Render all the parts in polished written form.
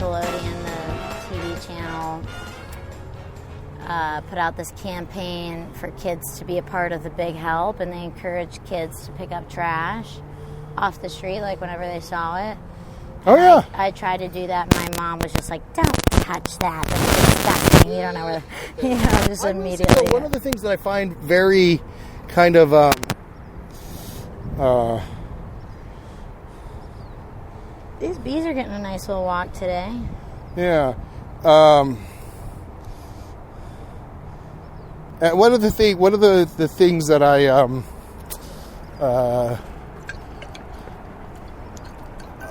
Nickelodeon, the TV channel, put out this campaign for kids to be a part of the Big Help, and they encourage kids to pick up trash off the street, like whenever they saw it. Oh, yeah. I tried to do that, and my mom was just like, don't touch that. That's disgusting. You don't know where, just immediately. One of the things that I find very kind of, these bees are getting a nice little walk today. Yeah. One of the things that I,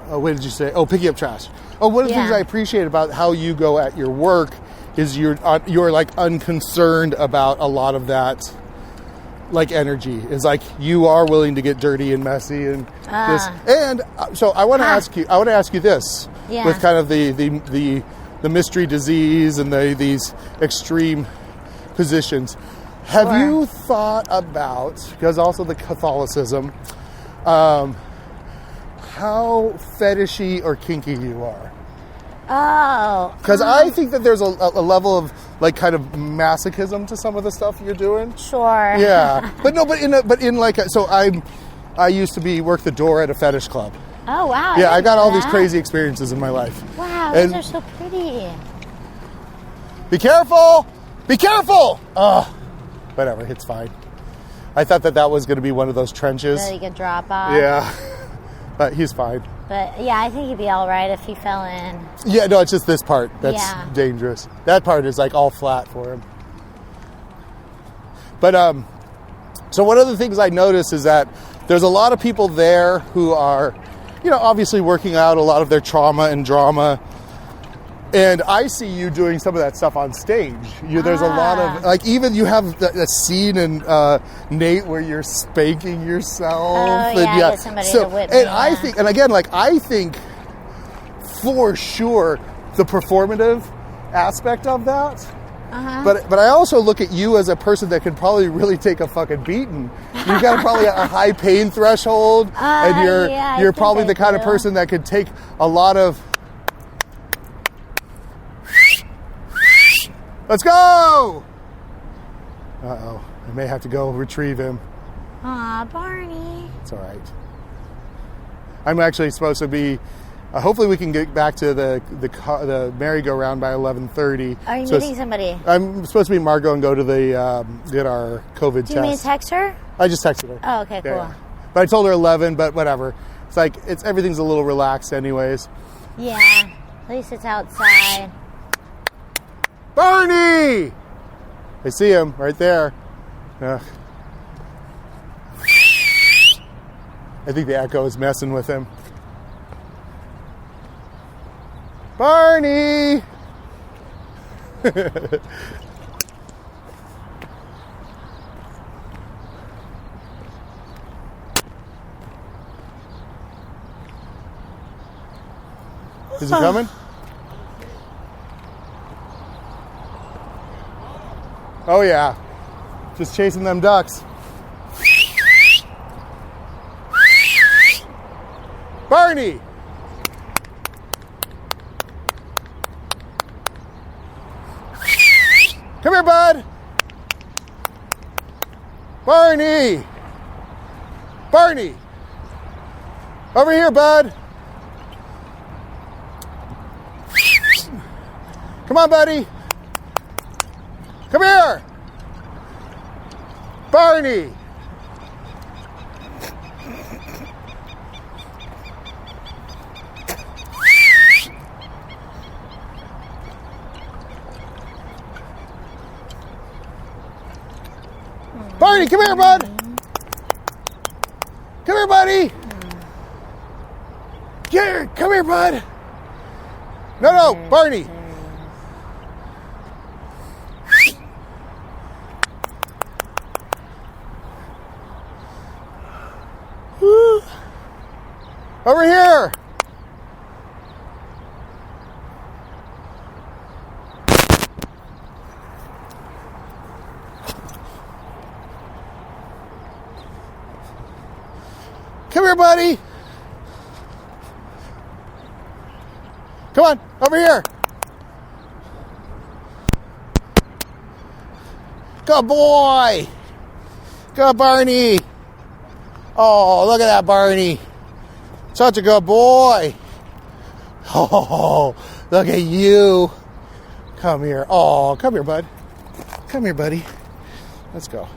what did you say? Oh, picking up trash. Oh, one of the things I appreciate about how you go at your work is you're like unconcerned about a lot of that, like energy. Is like you are willing to get dirty and messy and this. And so I want to ask you this with kind of the mystery disease and these extreme positions. Have you thought about, because also the Catholicism, how fetishy or kinky you are? Oh. Because I think that there's a level of like kind of masochism to some of the stuff you're doing. Sure. Yeah. I used to work the door at a fetish club. Oh, wow. Yeah, I got all these crazy experiences in my life. Wow, those are so pretty. Be careful! Be careful! Whatever, it's fine. I thought that was going to be one of those trenches. That you could drop off. Yeah. But he's fine. But yeah, I think he'd be all right if he fell in. Yeah, no, it's just this part that's dangerous. That part is like all flat for him. But so one of the things I notice is that there's a lot of people there who are, obviously working out a lot of their trauma and drama. And I see you doing some of that stuff on stage. There's a lot of, like, even you have the scene in Nate where you're spanking yourself. Oh, get somebody to whip me. And I think for sure the performative aspect of that. But I also look at you as a person that could probably really take a fucking beating. You've got probably a high pain threshold, and you're probably the kind of person that could take a lot of. Let's go! Uh-oh. I may have to go retrieve him. Aw, Barney. It's all right. I'm actually supposed to be... hopefully we can get back to the merry-go-round by 11:30. Are you meeting somebody? I'm supposed to meet Margot and go to get our COVID test. Do you mean text her? I just texted her. Oh, okay, cool. Yeah. But I told her 11, but whatever. It's like, everything's a little relaxed anyways. Yeah. At least it's outside. Barney! I see him right there. Ugh. I think the echo is messing with him. Barney! Is he coming? Oh yeah, just chasing them ducks. Barney! Come here, bud! Barney! Barney! Over here, bud! Come on, buddy! Come here! Barney! Barney, come here, bud! Come here, buddy! Here, come here, bud! No, Barney! Over here! Come here, buddy! Come on, over here. Good boy. Good Barney. Oh, look at that Barney. Such a good boy. Oh, look at you. Come here. Oh, come here, bud. Come here, buddy. Let's go.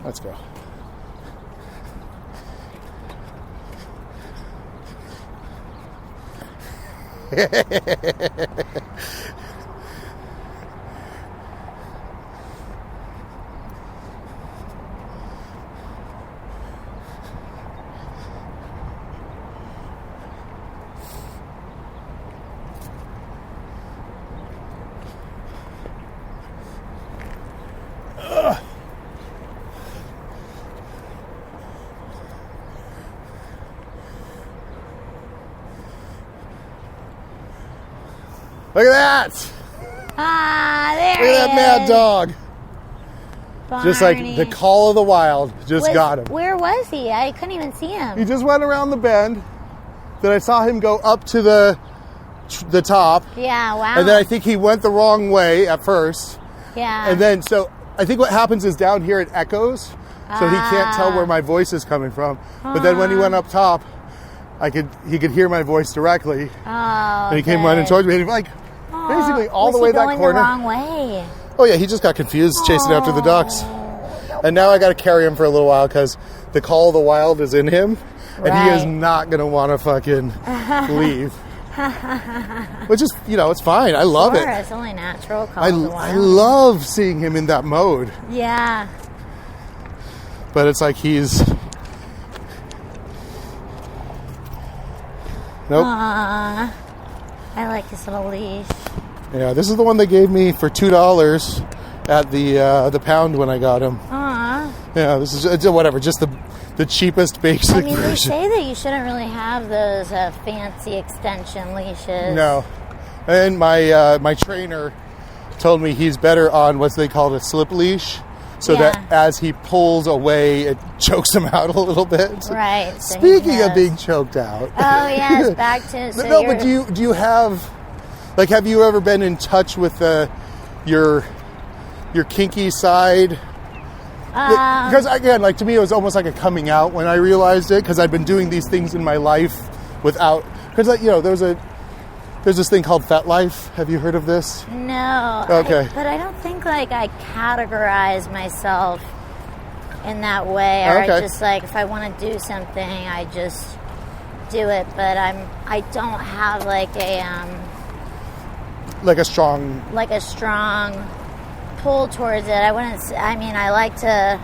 Let's go. Look at that! Ah, there Look at that mad dog. Barney. Just like the call of the wild just got him. Where was he? I couldn't even see him. He just went around the bend. Then I saw him go up to the top. Yeah, wow. And then I think he went the wrong way at first. Yeah. And then, so I think what happens is down here it echoes. So he can't tell where my voice is coming from. But then when he went up top, he could hear my voice directly. Oh, and he came running towards me. And he like, basically all the way that corner. Was he going the wrong way? Oh yeah, he just got confused chasing after the ducks. And now I got to carry him for a little while because the call of the wild is in him. And he is not going to want to fucking leave. Which is, it's fine. I love it. It's only natural. Call of the wild. I love seeing him in that mode. Yeah. But it's like he's... Nope. Aww. I like his little leash. Yeah, this is the one they gave me for $2 at the pound when I got him. Aww. Yeah, this is whatever, just the cheapest basic version. They say that you shouldn't really have those fancy extension leashes. No. And my trainer told me he's better on what they call a slip leash, so that as he pulls away, it chokes him out a little bit. Right. So Speaking of being choked out. Oh, yes, back to... So but do you have... Like, have you ever been in touch with your kinky side? Because, again, like, to me, it was almost like a coming out when I realized it, because I'd been doing these things in my life without... Because, like, there's this thing called FetLife. Have you heard of this? No. Okay. But I don't think, like, I categorize myself in that way. Or okay. I just, like, if I want to do something, I just do it. But I don't have, like, a strong pull towards it. I like to,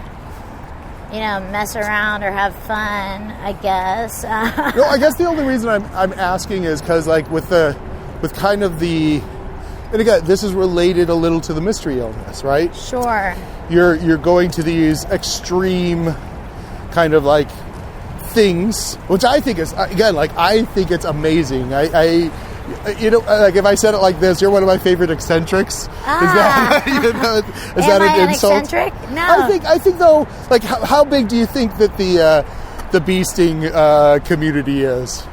mess around or have fun, I guess. No, I guess the only reason I'm asking is because, like, with kind of the, and again, this is related a little to the mystery illness, right? Sure. You're going to these extreme kind of like things, which I think is, again, like, I think it's amazing. I like, if I said it like this, you're one of my favorite eccentrics. Is that an insult? Eccentric? No. I think though, like, how big do you think that the beasting community is?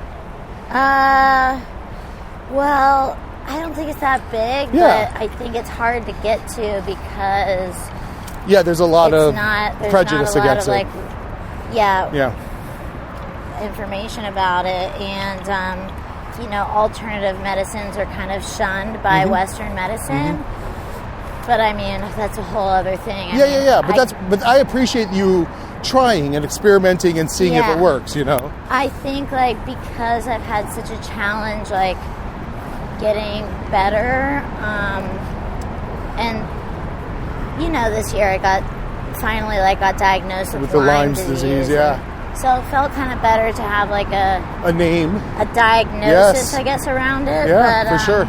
Well, I don't think it's that big, but I think it's hard to get to because there's a lot of prejudice against it. Like, information about it, and alternative medicines are kind of shunned by Western medicine. But I mean, that's a whole other thing. But I appreciate you trying and experimenting and seeing if it works, I think, like, because I've had such a challenge, like, getting better, and, this year I finally got diagnosed with Lyme disease. So it felt kind of better to have, like, a name, a diagnosis, I guess, around it. Yeah, but, for sure.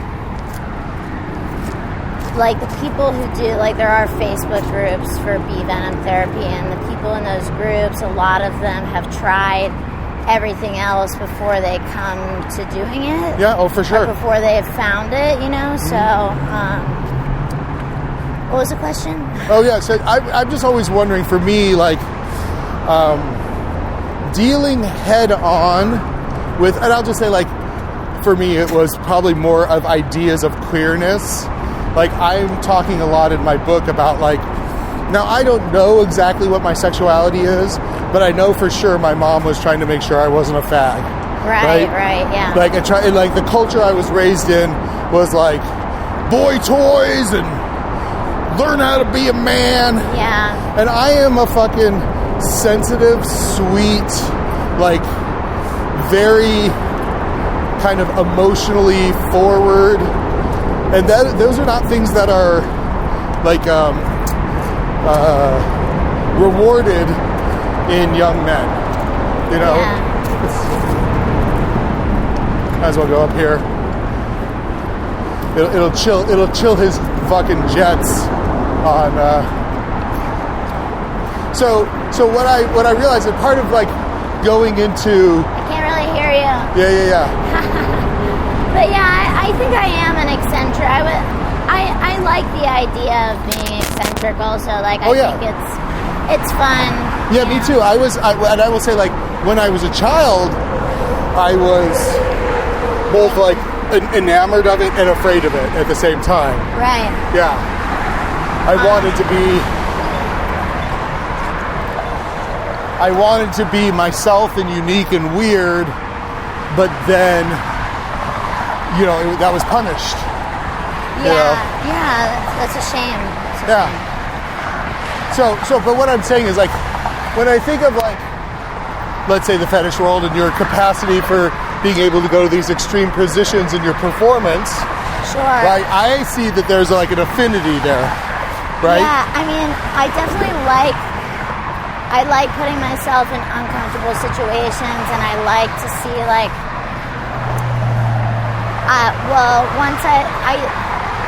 Like, the people who do, like, there are Facebook groups for bee venom therapy, and the people in those groups, a lot of them have tried everything else before they come to doing it. Yeah, oh, for sure. Or before they have found it, so, what was the question? Oh, yeah, so I'm just always wondering, for me, like, dealing head on with, and I'll just say, like, for me, it was probably more of ideas of queerness. Like, I'm talking a lot in my book about, like, now I don't know exactly what my sexuality is, but I know for sure my mom was trying to make sure I wasn't a fag. Right, yeah. Like, like the culture I was raised in was like boy toys and learn how to be a man. Yeah. And I am a fucking sensitive, sweet, like very kind of emotionally forward. And those are not things that are like rewarded in young men, you know? Yeah. Might as well go up here. It'll chill his fucking jets on. So what I realized that part of like going into. I can't really hear you. Yeah. But yeah, I think I am an eccentric. I like the idea of being eccentric also. Like, I think it's fun. Yeah, me too. I will say, like, when I was a child, I was both like enamored of it and afraid of it at the same time. Right. Yeah. I wanted to be myself and unique and weird, but then, you know, that was punished. Yeah, that's a shame. So, but what I'm saying is, like, when I think of, like, let's say the fetish world and your capacity for being able to go to these extreme positions in your performance, sure, right? I see that there's like an affinity there, right? Yeah, I mean, I definitely like putting myself in uncomfortable situations, and I like to see, like, once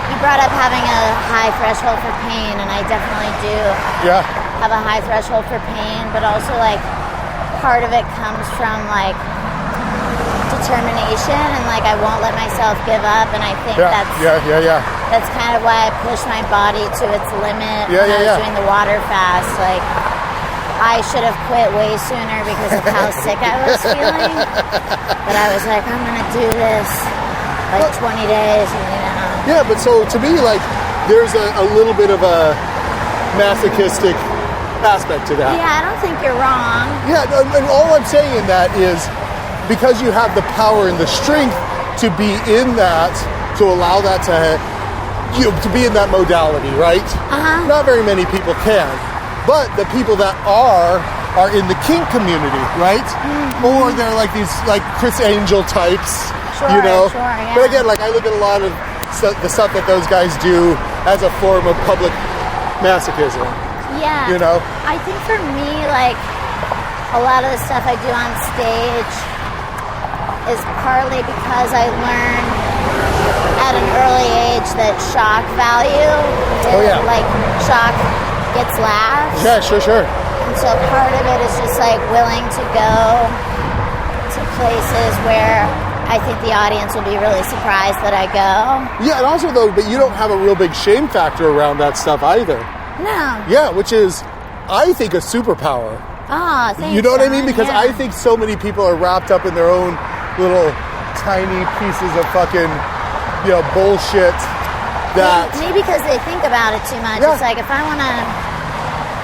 you brought up having a high threshold for pain, and I definitely do have a high threshold for pain, but also, like, part of it comes from, like, determination, and, like, I won't let myself give up, and I think that's kind of why I push my body to its limit when I was doing the water fast. Like, I should have quit way sooner because of how sick I was feeling, but I was like, I'm gonna do this like 20 days, and, you know. Yeah, but so to me, like, there's a little bit of a masochistic aspect to that. Yeah, I don't think you're wrong. Yeah, and all I'm saying in that is because you have the power and the strength to be in that, to allow that to be in that modality, right? Not very many people can, but the people that are in the kink community, right? Mm-hmm. Or they're like these, like, Chris Angel types, you know? Sure, yeah. But again, like, I look at a lot of the stuff that those guys do as a form of public masochism. Yeah. You know? I think for me, like, a lot of the stuff I do on stage is partly because I learned at an early age that shock value like, shock gets laughs. Yeah, sure. And so part of it is just, like, willing to go to places where I think the audience will be really surprised that I go. Yeah, and also, though, but you don't have a real big shame factor around that stuff either. No. Yeah, which is, I think, a superpower. Oh, thanks. You know what I mean? Because I think so many people are wrapped up in their own little tiny pieces of fucking, you know, bullshit that... Maybe because they think about it too much. Yeah. It's like, if I want to,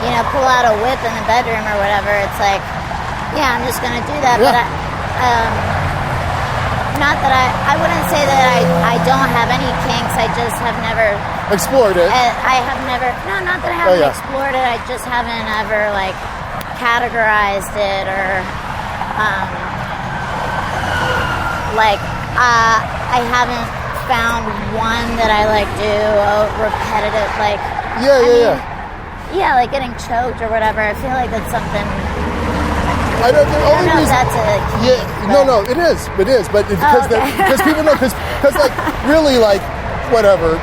you know, pull out a whip in the bedroom or whatever, it's like, yeah, I'm just going to do that. Yeah. But not that I wouldn't say that I don't have any kinks. I just have never explored it. I have never. No, not that I haven't explored it. I just haven't ever, like, categorized it or I haven't found one that I, like, do repetitive, like. Yeah, like getting choked or whatever. I feel like that's something. I don't know if that's a key, no, it is, but because people know, because like, really, like, whatever,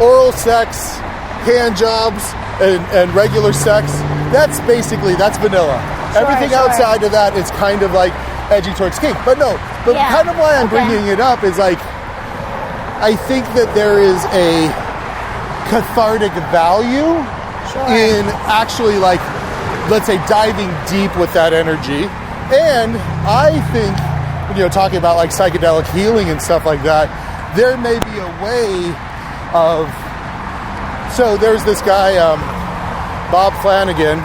oral sex, hand jobs, and regular sex, that's vanilla. Everything outside of that is kind of like edgy towards kink. But kind of why I'm bringing it up is, like, I think that there is a cathartic value in actually, like, let's say, diving deep with that energy. And I think talking about like psychedelic healing and stuff like that, there may be a way of, so there's this guy, Bob Flanagan,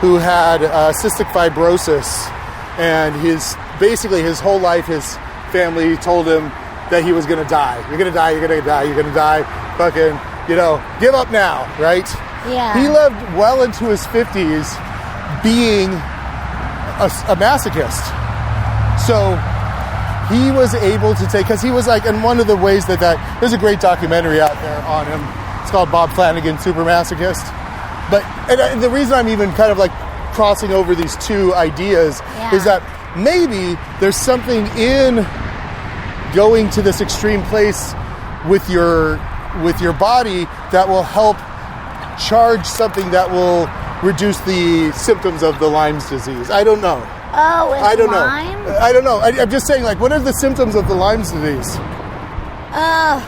who had cystic fibrosis, and his whole life, his family told him that he was going to die. You're going to die, you're going to die, you're going to die. Fucking, give up now, right? Yeah. He lived well into his 50s being a masochist. So he was able to take, because he was like, and one of the ways that there's a great documentary out there on him. It's called Bob Flanagan, Super Masochist. But and the reason I'm even kind of like crossing over these two ideas is that maybe there's something in going to this extreme place with your body that will help charge something that will reduce the symptoms of the Lyme's disease. I don't know. Oh, it's I don't Lyme? know. I don't know. I'm just saying, like, what are the symptoms of the Lyme's disease?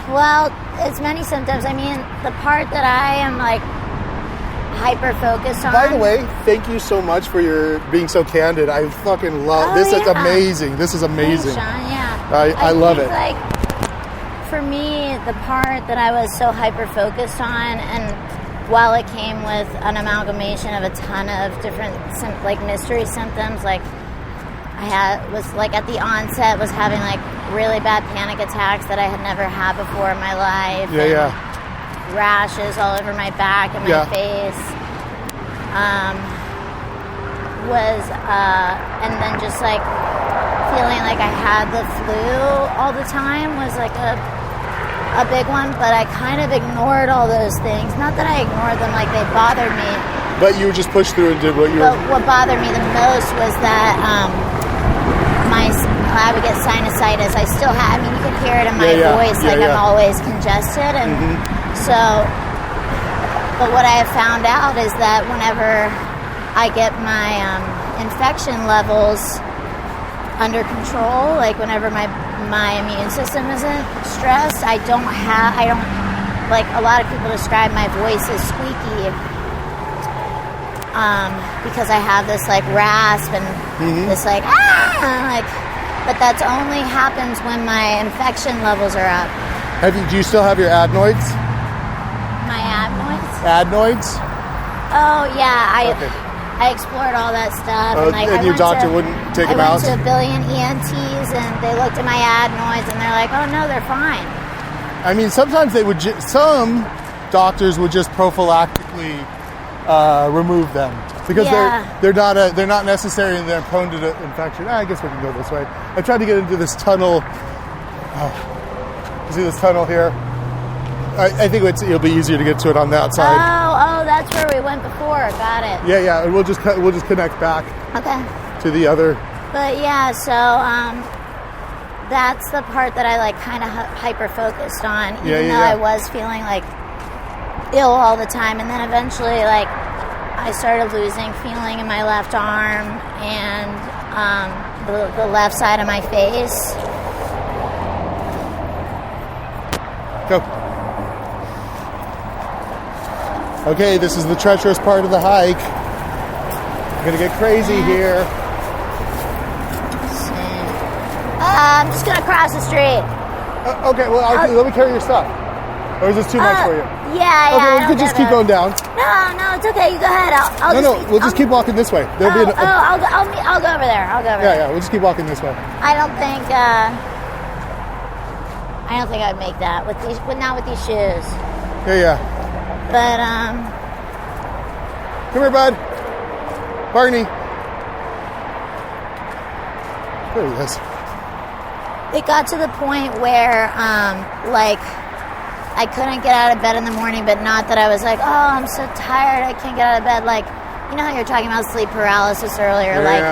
Well, it's many symptoms. I mean, the part that I am, like, hyper-focused on... By the way, thank you so much for your being so candid. I fucking love... This is amazing. This is amazing. Thanks, Sean, yeah. I love it. Like, for me, the part that I was so hyper-focused on, and while it came with an amalgamation of a ton of different, like, mystery symptoms, like, was like at the onset was having like really bad panic attacks that I had never had before in my life. Yeah. Rashes all over my back and my face. And then just like feeling like I had the flu all the time was like a big one, but I kind of ignored all those things. Not that I ignored them, like they bothered me. But you just pushed through and did what you were... What bothered me the most was that I would get sinusitis. I still have, you could hear it in my voice, I'm always congested. And so, but what I have found out is that whenever I get my infection levels under control, like whenever my immune system isn't stressed, I don't, like a lot of people describe my voice as squeaky. Because I have this like rasp and this like but that's only happens when my infection levels are up. Do you still have your adenoids? My adenoids? Adenoids? Oh yeah, I explored all that stuff. And your doctor wouldn't take them out? I went to a billion ENTs and they looked at my adenoids and they're like, oh no, they're fine. I mean, sometimes they would. Some doctors would just prophylactically remove them because they're not necessary and they're prone to the infection. I guess we can go this way. I tried to get into this tunnel. You see this tunnel here? I think it'll be easier to get to it on that side. Oh, that's where we went before. Got it. Yeah. We'll just connect back. Okay. To the other. But yeah, so that's the part that I like kind of hyper focused on, even though I was feeling like ill all the time, and then eventually like I started losing feeling in my left arm and the left side of my face. Go. Okay, this is the treacherous part of the hike. We're gonna get crazy here. I'm just gonna cross the street. Okay, well, let me carry your stuff. Or is this too much for you? Yeah. Okay, we could just keep going down. No, it's okay. You go ahead. We'll just keep walking this way. I'll go over there. Yeah, we'll just keep walking this way. I don't think I'd make that not with these shoes. Yeah. But come here, bud. Barney. There he is. It got to the point where like I couldn't get out of bed in the morning, but not that I was like, oh, I'm so tired, I can't get out of bed. Like, you know how you're talking about sleep paralysis earlier? Yeah. Like,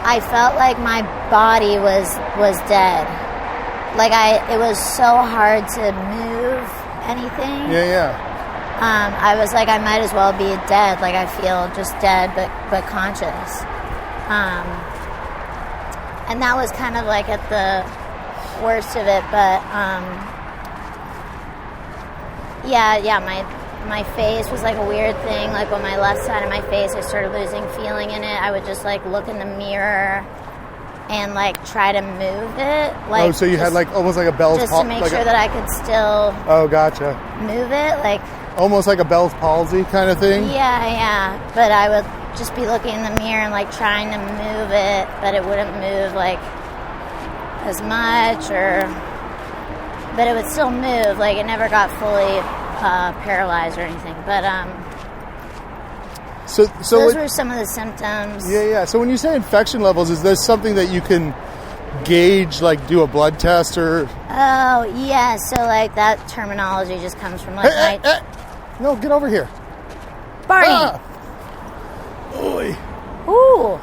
I felt like my body was dead. Like, it was so hard to move anything. Yeah. I was like, I might as well be dead. Like, I feel just dead, but conscious. And that was kind of like at the worst of it, but my face was like a weird thing. Like on my left side of my face, I started losing feeling in it. I would just like look in the mirror and like try to move it. Like, so you had like almost like a Bell's palsy, just to make sure that I could still. Oh, gotcha. Move it, like almost like a Bell's palsy kind of thing. Yeah. But I would just be looking in the mirror and like trying to move it, but it wouldn't move like as much, but it would still move. Like it never got fully paralyzed or anything. But so those were some of the symptoms. Yeah. So when you say infection levels, is there something that you can gauge, like do a blood test or? Oh yeah. So like that terminology just comes from like hey. No, get over here, Barney. Oy. Ooh.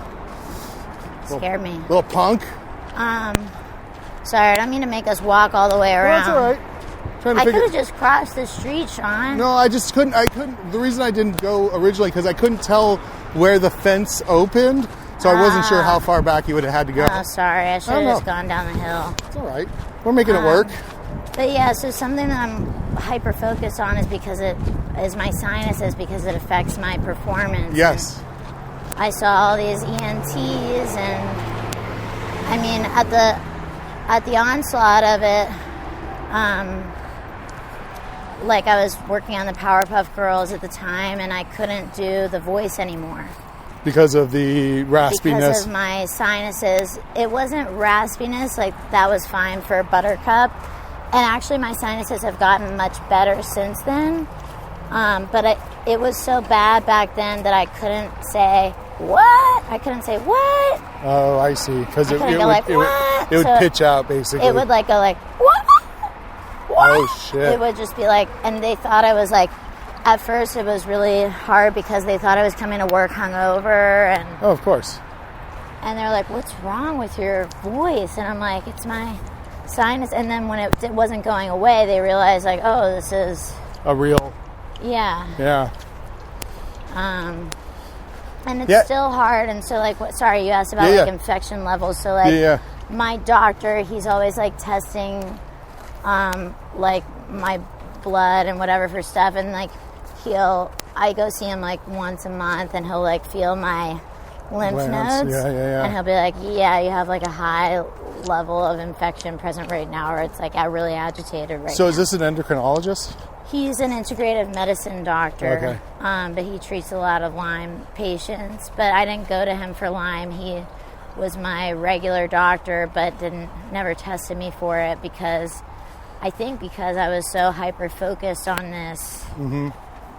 Scared me. Little punk. Sorry, I don't mean to make us walk all the way around. That's all right. I could have just crossed the street, Sean. No, I just couldn't. The reason I didn't go originally because I couldn't tell where the fence opened, so I wasn't sure how far back you would have had to go. Oh, sorry. I should have just gone down the hill. It's all right. We're making it work. But yeah, so something that I'm hyper focused on is because it is my sinuses because it affects my performance. Yes. And I saw all these ENTs, and I mean at the onslaught of it, like I was working on the Powerpuff Girls at the time, and I couldn't do the voice anymore. Because of the raspiness? Because of my sinuses. It wasn't raspiness, like that was fine for Buttercup. And actually my sinuses have gotten much better since then. But it was so bad back then that I couldn't say, what? I couldn't say, what? Oh, I see. Because it would pitch out, basically. It would like go like, what? Oh, shit. It would just be like, and they thought I was like, at first it was really hard because they thought I was coming to work hungover. And oh, of course. And they're like, what's wrong with your voice? And I'm like, it's my sinus. And then when it wasn't going away, they realized like, oh, this is a real. Yeah. And it's still hard. And so like, sorry, you asked about like infection levels. So like my doctor, he's always like testing like my blood and whatever for stuff, and like I go see him like once a month, and he'll like feel my lymph nodes, and he'll be like, yeah, you have like a high level of infection present right now, or it's like really agitated right now. So is this an endocrinologist? He's an integrative medicine doctor, but he treats a lot of Lyme patients, but I didn't go to him for Lyme. He was my regular doctor, but never tested me for it because I was so hyper focused on this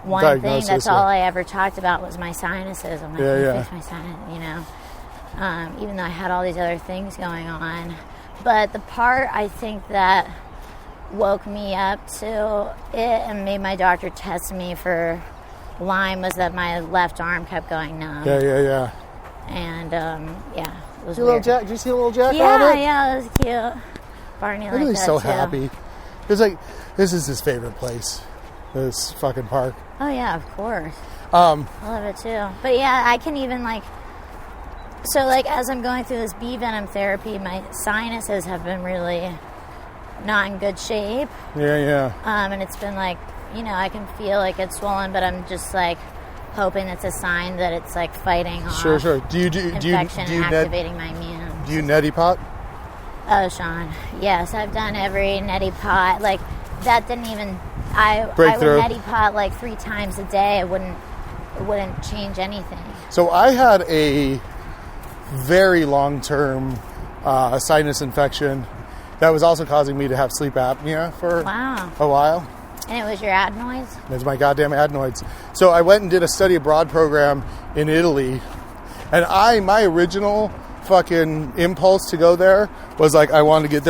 one diagnosis, thing. That's all I ever talked about was my sinuses. I'm like, fix my sinus, even though I had all these other things going on. But the part I think that woke me up to it and made my doctor test me for Lyme was that my left arm kept going numb. Yeah. And it was weird. Did you see a little Jack on it? Yeah, it was cute. Barney liked that He's so too. happy. It's like, this is his favorite place. This fucking park. Oh yeah, of course. I love it too. But yeah, I can even like, so like as I'm going through this bee venom therapy, my sinuses have been really not in good shape. Yeah. And it's been like, I can feel like it's swollen, but I'm just like hoping it's a sign that it's like fighting off Sure. Do you infection and activating my immune. Do you neti pot? Oh, Sean. Yes, I've done every neti pot. Like that didn't even. I would neti pot like 3 times a day. It wouldn't change anything. So I had a very long-term sinus infection that was also causing me to have sleep apnea for a while. And it was your adenoids? It was my goddamn adenoids. So I went and did a study abroad program in Italy, and my original fucking impulse to go there was like I wanted to get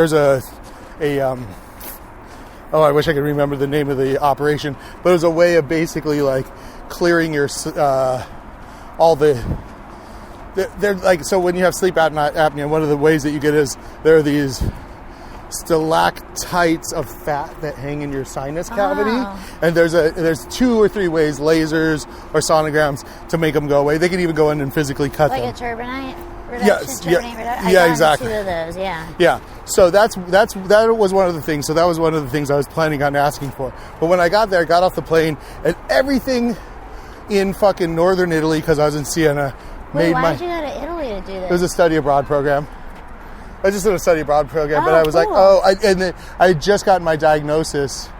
I wish I could remember the name of the operation, but it was a way of basically like clearing your all the they're like, so when you have sleep apnea, one of the ways that you get is there are these stalactites of fat that hang in your sinus cavity, and there's 2 or 3 ways, lasers or sonograms, to make them go away. They can even go in and physically cut them. Like a turbinate reduction? Yes, I yeah, exactly. 2 of those, Yeah. So that was one of the things. So that was one of the things I was planning on asking for. But when I got there, I got off the plane, and everything in fucking northern Italy, because I was in Siena, why did you go to Italy to do this? It was a study abroad program. I was just in a study abroad program, but I was cool. like, and then I had just gotten my diagnosis.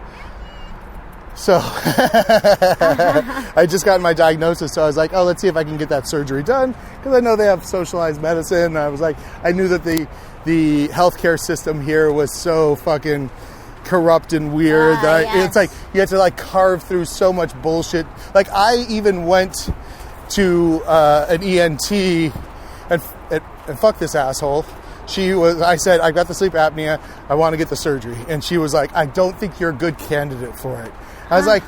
So I just gotten my diagnosis, so I was like, let's see if I can get that surgery done, because I know they have socialized medicine. And I was like, I knew that the healthcare system here was so fucking corrupt and weird that it's like you have to like carve through so much bullshit. Like I even went to an ENT and fuck this asshole. I said, I got the sleep apnea, I want to get the surgery. And she was like, I don't think you're a good candidate for it. I was like,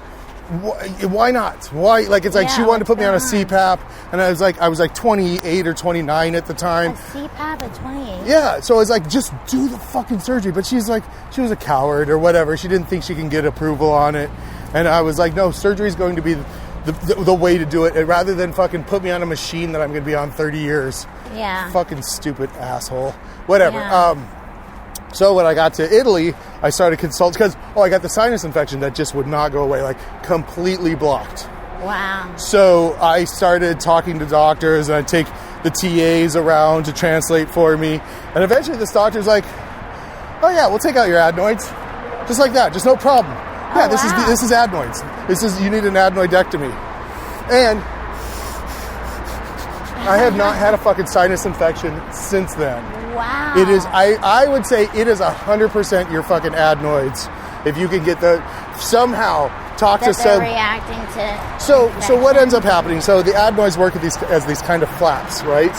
why not? Why? Like, it's like she wanted to put me on a CPAP, and I was like 28 or 29 at the time. A CPAP at 28? Yeah, so I was like, just do the fucking surgery. But she's like, she was a coward or whatever. She didn't think she can get approval on it. And I was like, no, surgery is going to be the way to do it. And rather than fucking put me on a machine that I'm going to be on 30 years. Yeah. Fucking stupid asshole. Whatever. Yeah. So when I got to Italy, I started consulting because, I got the sinus infection that just would not go away, like completely blocked. Wow. So I started talking to doctors, and I'd take the TAs around to translate for me. And eventually this doctor's like, oh yeah, we'll take out your adenoids. Just like that, just no problem. Yeah, this is adenoids. You need an adenoidectomy. And I have not had a fucking sinus infection since then. Wow. It is, I would say it is 100% your fucking adenoids. If you can get somehow talk to some... reacting to... So what ends up happening? So the adenoids work as these kind of flaps, right?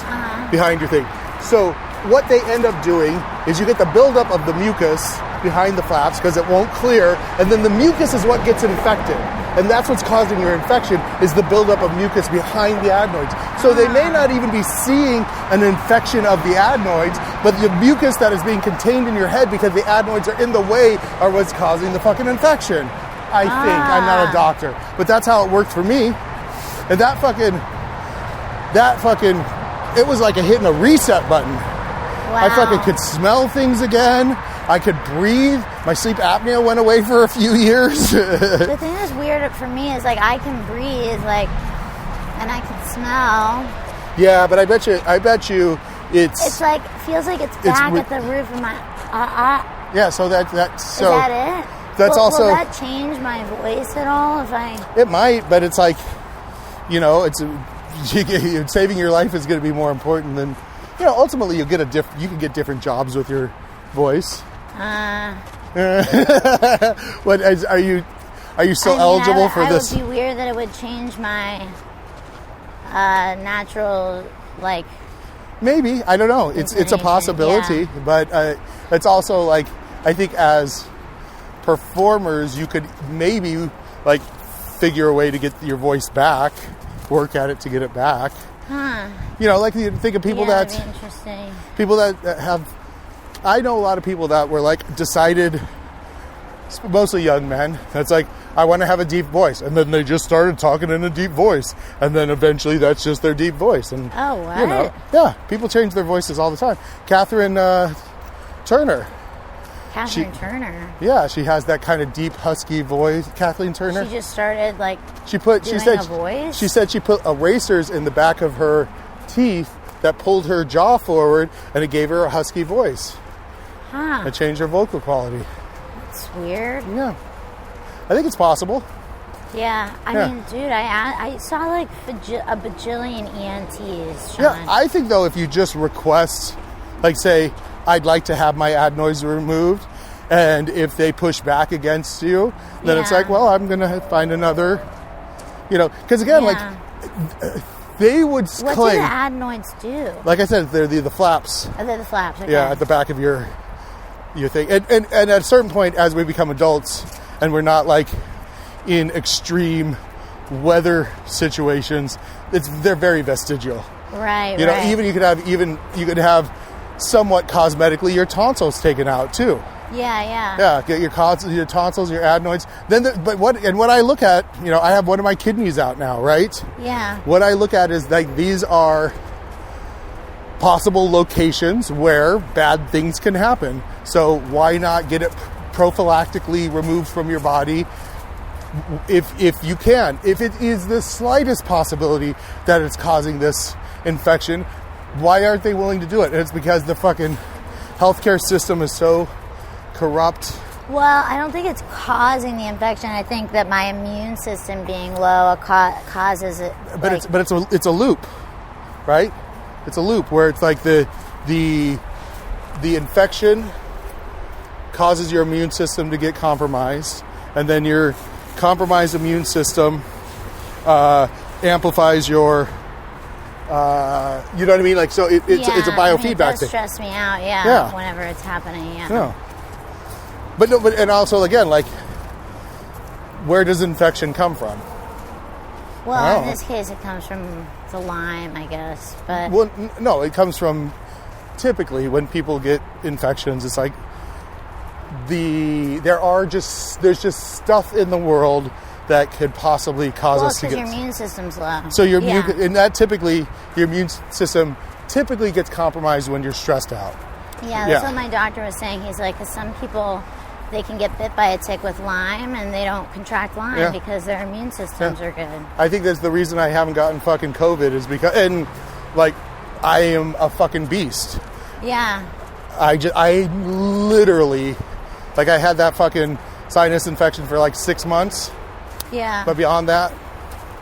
Behind your thing. So what they end up doing is you get the buildup of the mucus behind the flaps because it won't clear, and then the mucus is what gets infected. And that's what's causing your infection, is the buildup of mucus behind the adenoids. So they may not even be seeing an infection of the adenoids, but the mucus that is being contained in your head because the adenoids are in the way are what's causing the fucking infection. I think. I'm not a doctor. But that's how it worked for me. And that fucking, it was like hitting a reset button. Wow. I fucking could smell things again. I could breathe. My sleep apnea went away for a few years. The thing that's weird for me is, like, I can breathe, like, and I can smell. Yeah, but I bet you it's like, feels like it's back at the roof of my, yeah, so that's, is that it? That's also... Will that change my voice at all if I... It might, but it's like, it's saving your life is going to be more important than, ultimately you can get different jobs with your voice. What are you still eligible for this? It would be weird that it would change my natural, like... Maybe, I don't know. It's a possibility, but it's also like, I think as performers, you could maybe like figure a way to get your voice back, work at it to get it back. Like you think of people that... that'd be interesting. People that have... I know a lot of people that were like decided, mostly young men, that's like, I want to have a deep voice. And then they just started talking in a deep voice. And then eventually that's just their deep voice. And, what? people change their voices all the time. Catherine Turner. Catherine Turner? Yeah, she has that kind of deep, husky voice. Kathleen Turner. She just started, like, a voice? She said she put erasers in the back of her teeth that pulled her jaw forward, and it gave her a husky voice. It changed her vocal quality. That's weird. Yeah. I think it's possible. Yeah. I mean, dude, I saw like a bajillion ENTs, Sean. Yeah, I think, though, if you just request, like, say, I'd like to have my adenoids removed, and if they push back against you, then it's like, well, I'm going to find another, because again, like, they would claim... What do the adenoids do? Like I said, they're the flaps. Oh, they're the flaps, okay. Yeah, at the back of your thing. And at a certain point, as we become adults, and we're not, like, in extreme weather situations, they're very vestigial. Right, Even you could have somewhat cosmetically your tonsils taken out, too. Yeah, get your tonsils, your adenoids. What I look at, I have one of my kidneys out now, right? Yeah. What I look at is like these are possible locations where bad things can happen. So why not get it prophylactically removed from your body if you can? If it is the slightest possibility that it's causing this infection, why aren't they willing to do it? And it's because the fucking healthcare system is so corrupt. Well, I don't think it's causing the infection. I think that my immune system being low causes it. But it's a loop, right? It's a loop where it's like the infection causes your immune system to get compromised, and then your compromised immune system amplifies your. You know what I mean? Like, so it's a biofeedback it does thing. Stress me out, whenever it's happening, Yeah. But and also again, like, where does infection come from? Well, in this case, it comes from the Lyme, I guess. But no, it comes from typically when people get infections. It's like there's just stuff in the world that could possibly cause us to get. Your immune system's low. So your immune system typically gets compromised when you're stressed out. Yeah, that's what my doctor was saying. He's like, 'cause some people, they can get bit by a tick with Lyme and they don't contract Lyme because their immune systems are good. I think that's the reason I haven't gotten fucking COVID is because, and like, I am a fucking beast. Yeah. I literally, like, I had that fucking sinus infection for like 6 months. Yeah. But beyond that,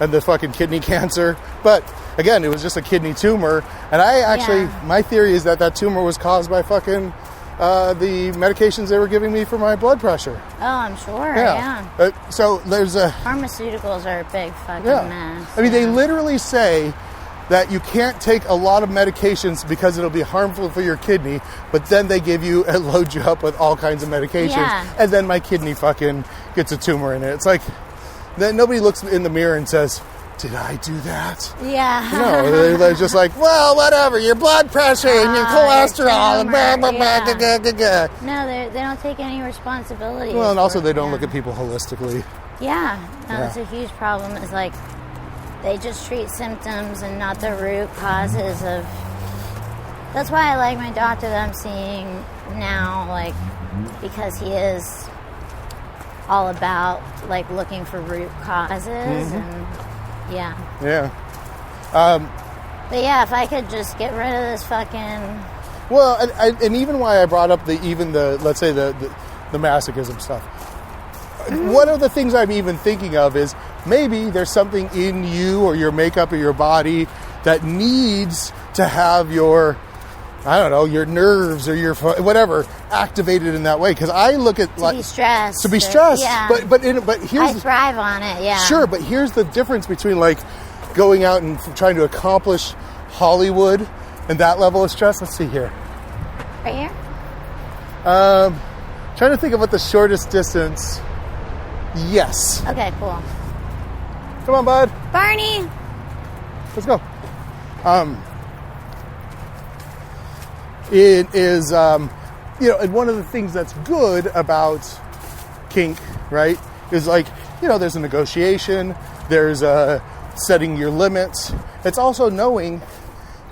and the fucking kidney cancer. But again, it was just a kidney tumor. And I actually, my theory is that tumor was caused by fucking the medications they were giving me for my blood pressure. Oh, I'm sure. Yeah. So there's pharmaceuticals are a big fucking mess. I mean, they literally say that you can't take a lot of medications because it'll be harmful for your kidney, but then they give you and load you up with all kinds of medications, and then my kidney fucking gets a tumor in it. It's like, then nobody looks in the mirror and says, did I do that? Yeah. No, they're just like, well, whatever, your blood pressure and your cholesterol and blah, blah, blah, No, they don't take any responsibility. Well, and also they don't look at people holistically. Yeah. No, that's a huge problem. Is like, they just treat symptoms and not the root causes of. That's why I like my doctor that I'm seeing now, like, because he is all about, like, looking for root causes and Yeah. But yeah, if I could just get rid of this fucking. Well, and even why I brought up the let's say the masochism stuff. One of the things I'm even thinking of is maybe there's something in you or your makeup or your body that needs to have your, I don't know, your nerves or your whatever activated in that way. Because I look at to be stressed. Yeah. But here's I thrive on it. Yeah. Sure, but here's the difference between like going out and trying to accomplish Hollywood and that level of stress. Let's see here. Right here. Trying to think of what the shortest distance. Yes. Okay. Cool. Come on, bud. Barney. Let's go. It is, and one of the things that's good about kink, right, is like, there's a negotiation, there's setting your limits. It's also knowing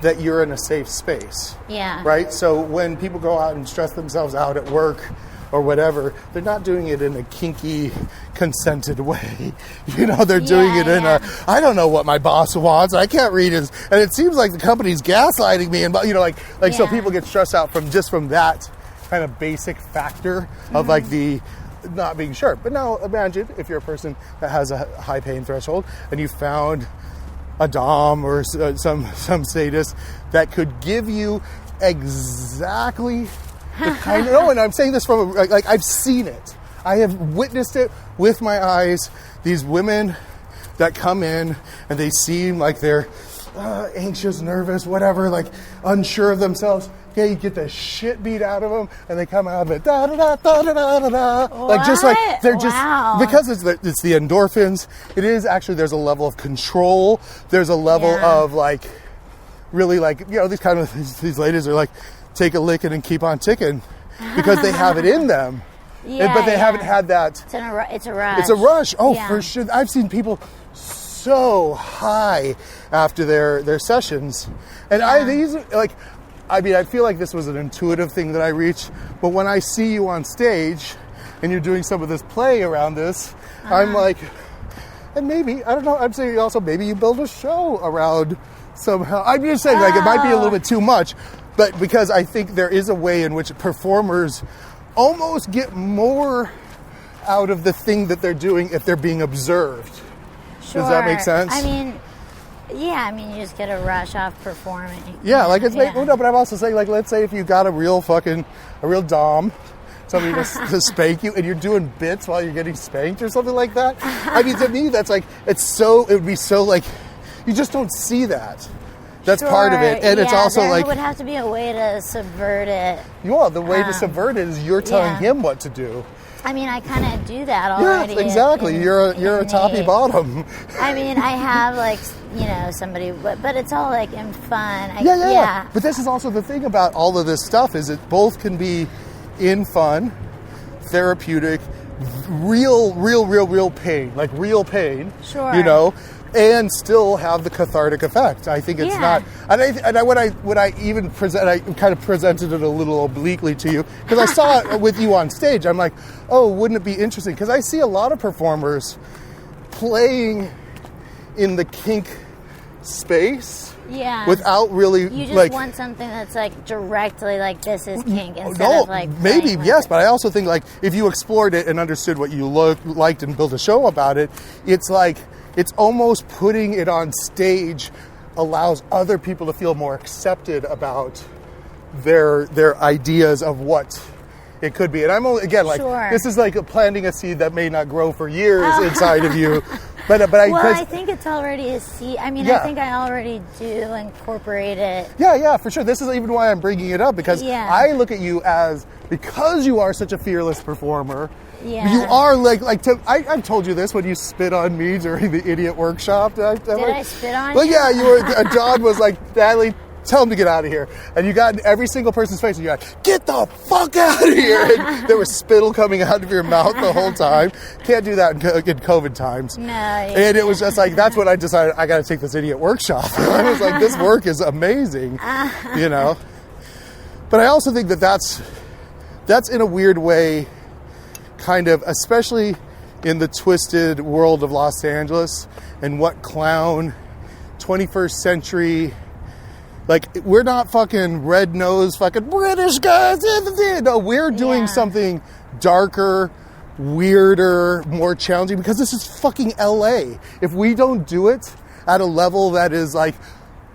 that you're in a safe space. Yeah. Right? So when people go out and stress themselves out at work or whatever, they're not doing it in a kinky, consented way. They're doing it in I don't know what my boss wants. I can't read his, and it seems like the company's gaslighting me. And so people get stressed out from that kind of basic factor of like the not being sure. But now imagine if you're a person that has a high pain threshold and you found a dom or some sadist that could give you exactly the kind of, and I'm saying this from, like, I've seen it. I have witnessed it with my eyes. These women that come in and they seem like they're anxious, nervous, whatever, like unsure of themselves. Okay, you get the shit beat out of them, and they come out of it like just like they're just because it's the endorphins. It is actually, there's a level of control. There's a level of like really like these ladies are like take a licking and keep on ticking because they have it in them. But they haven't had that. It's a rush. It's a rush. Oh, for sure. I've seen people so high after their sessions, and I feel like this was an intuitive thing that I reached, but when I see you on stage and you're doing some of this play around this, I'm like, and maybe, I don't know, I'm saying also maybe you build a show around somehow. I'm just saying, like, it might be a little bit too much, But because I think there is a way in which performers almost get more out of the thing that they're doing if they're being observed. Sure. Does that make sense? I mean, yeah, you just get a rush off performing. Yeah, like no, but I'm also saying, like, let's say if you got a real dom, somebody to spank you, and you're doing bits while you're getting spanked or something like that. I mean, to me, that's like, it would be so, like, you just don't see that. That's part of it. And it's also there like... would have to be a way to subvert it. Yeah, the way to subvert it is you're telling him what to do. I mean, I kind of do that already. Yeah, exactly. You're a toppy bottom. I mean, I have, like, somebody... But it's all, like, in fun. Yeah. But this is also the thing about all of this stuff is it both can be in fun, therapeutic, real pain. Like, real pain. Sure. And still have the cathartic effect. I think it's not. And when I even present, I kind of presented it a little obliquely to you because I saw it with you on stage. I'm like, oh, wouldn't it be interesting? Because I see a lot of performers playing in the kink space. Yeah. Without really, you just want something that's like directly like this is kink instead of like maybe yes, but I also think like if you explored it and understood what you liked and built a show about it, it's like. It's almost putting it on stage allows other people to feel more accepted about their ideas of what it could be. And I'm only, again, like, this is like planting a seed that may not grow for years inside of you. But I think it's already a seed. I mean, I think I already do incorporate it. Yeah, for sure. This is even why I'm bringing it up because I look at you as, because you are such a fearless performer, you are I've told you this when you spit on me during the idiot workshop. Did I spit on you? Well, yeah, you were. John was like, Natalie, tell him to get out of here. And you got in every single person's face and you're like, get the fuck out of here. And there was spittle coming out of your mouth the whole time. Can't do that in COVID times. No. And it was just like, that's when I decided I got to take this idiot workshop. I was like, this work is amazing, But I also think that's in a weird way, kind of, especially in the twisted world of Los Angeles and what clown 21st century, like, we're not fucking red-nosed fucking British guys. No, we're doing something darker, weirder, more challenging because this is fucking LA. If we don't do it at a level that is like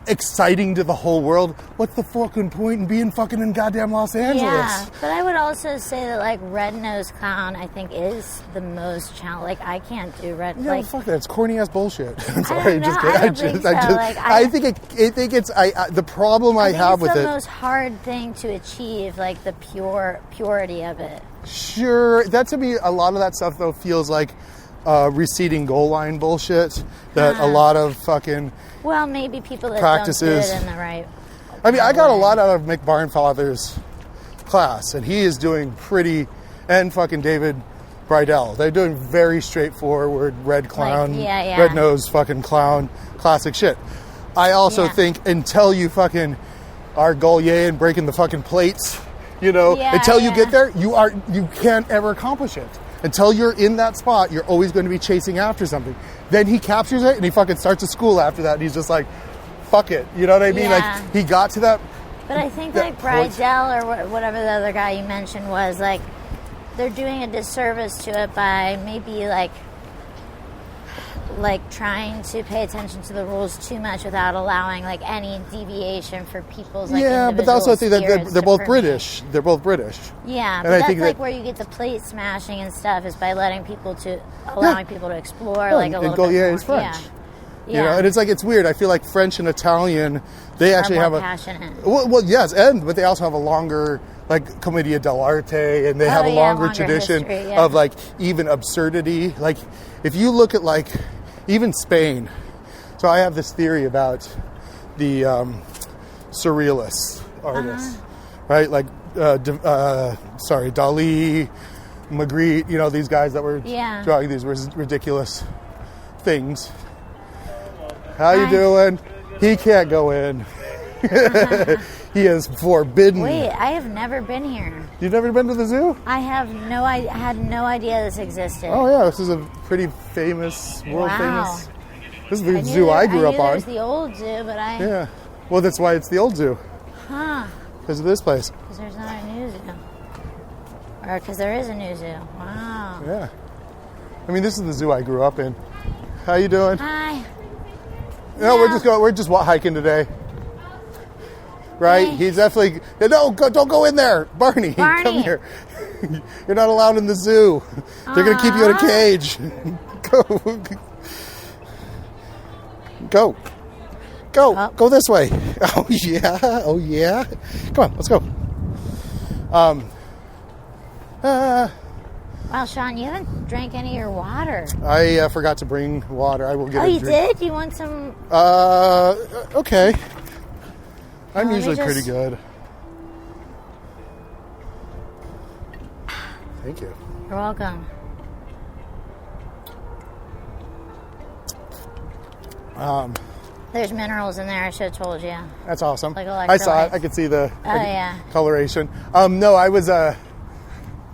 exciting to the whole world, what's the fucking point in being fucking in goddamn Los Angeles? Yeah, but I would also say that like red-nosed clown I think is the most challenging. Like I can't do red. Yeah, like, fuck that. It's corny ass bullshit. I'm sorry, I think it's the problem I have with it. It's the most hard thing to achieve, like the purity of it. Sure, that to me, a lot of that stuff though feels like receding goal line bullshit. That a lot of fucking maybe people that practices don't do it in the right. I mean, I got a lot out of Mick Barnfather's class, and he is doing pretty, and fucking David Bridell. They're doing very straightforward red clown, red-nosed fucking clown, classic shit. I also think until you fucking are Gaulier and breaking the fucking plates, until you get there, you can't ever accomplish it. Until you're in that spot, you're always going to be chasing after something. Then he captures it, and he fucking starts a school after that, and he's just like, fuck it. You know what I mean? Yeah. Like, he got to that. But I think like Bridell or whatever the other guy you mentioned was, like, they're doing a disservice to it by maybe, like trying to pay attention to the rules too much without allowing, like, any deviation for people's, like, but also I think that they're both British. They're both British. Yeah, and but I think that's, like, where you get the plate smashing and stuff is by allowing people allowing people to explore, like, a little bit more. Is French. Yeah. And it's like, it's weird. I feel like French and Italian, they actually have passionate. Well, yes, but they also have a longer, like, Commedia dell'arte, and they have a longer tradition of, like, even absurdity. Like, if you look at, like, even Spain. So I have this theory about the surrealist artists, right? Like, Dali, Magritte, these guys that were drawing these ridiculous things. How you doing? He can't go in. He is forbidden. Wait, I have never been here. You've never been to the zoo? I had no idea this existed. Oh yeah, this is a pretty famous, world famous. This is the zoo I grew up on. There's the old zoo, but Yeah. Well, that's why it's the old zoo. Huh. Because of this place. Because there's not a new zoo. Or because there is a new zoo. Wow. Yeah. I mean, this is the zoo I grew up in. How you doing? Hi. No, we're just hiking today. Right? Hey. He's definitely... No, don't go in there. Barney, come here. You're not allowed in the zoo. They're going to keep you in a cage. Go. Oh. Go this way. Oh, yeah. Come on, let's go. Wow, Sean, you haven't drank any of your water. I forgot to bring water. I will get a drink. Did? You want some? Okay. I'm usually pretty good. Thank you. You're welcome. There's minerals in there. I should have told you. That's awesome. Like I saw it. I could see the coloration. No, I was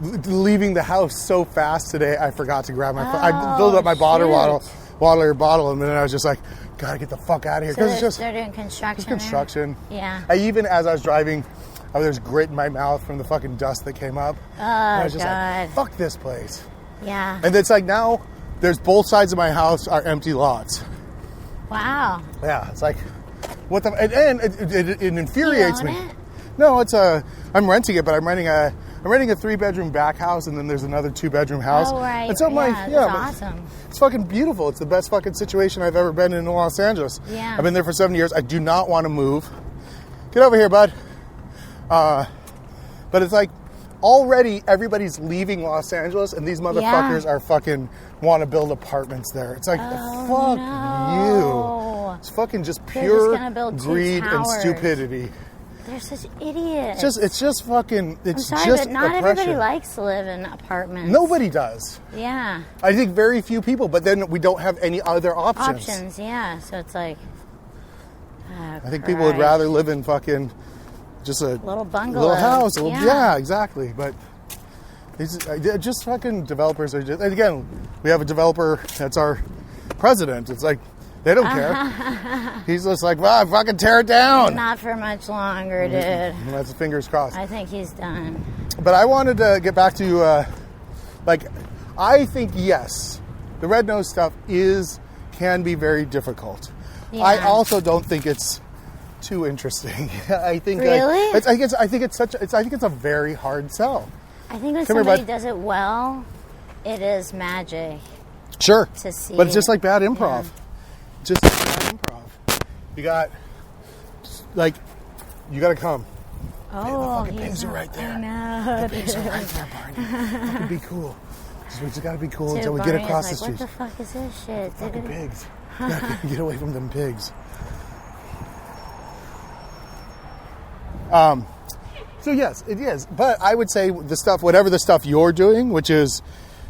leaving the house so fast today. I forgot to grab my phone. I filled up my water bottle, and then I was just like, gotta get the fuck out of here. Because they're doing construction. It's construction. Yeah. As I was driving, there's grit in my mouth from the fucking dust that came up. Oh, and I was just God. like, fuck this place. Yeah. And it's like now, there's both sides of my house are empty lots. Wow. Yeah, it's like, what the... And it infuriates me. It? No, I'm renting it, but I'm renting a 3-bedroom back house, and then there's another 2-bedroom house. Oh, right. And so that's awesome. It's fucking beautiful. It's the best fucking situation I've ever been in Los Angeles. Yeah. I've been there for 7 years. I do not want to move. Get over here, bud. But it's like, already everybody's leaving Los Angeles, and these motherfuckers are fucking want to build apartments there. It's like, fuck you. It's fucking just pure greed and stupidity. They're such idiots. It's just fucking. It's I'm sorry, just but not oppression. everybody likes to live in apartments. Nobody does. Yeah. I think very few people, but then we don't have any other options. Yeah. So it's like. I think people would rather live in fucking just a little bungalow, little house. Yeah, exactly. But these just fucking developers are just. And again, we have a developer that's our president. It's like. They don't care. He's just like, well, fucking tear it down. Not for much longer, dude. That's fingers crossed. I think he's done. But I wanted to get back to, I think, yes, the red nose stuff can be very difficult. Yeah. I also don't think it's too interesting. I think really? I think it's a very hard sell. I think when somebody does it well, it is magic. Sure. To see. But it's just like bad improv. Yeah. Just like bad improv. You got to come. Oh, the fucking pigs are right there. I know. The pigs are right there, Barney. Fucking be cool. We just gotta be cool Dude, until we Barney get across the is street. What the fuck is this shit? Fucking pigs. Get away from them pigs. So yes, it is. But I would say whatever the stuff you're doing, which is,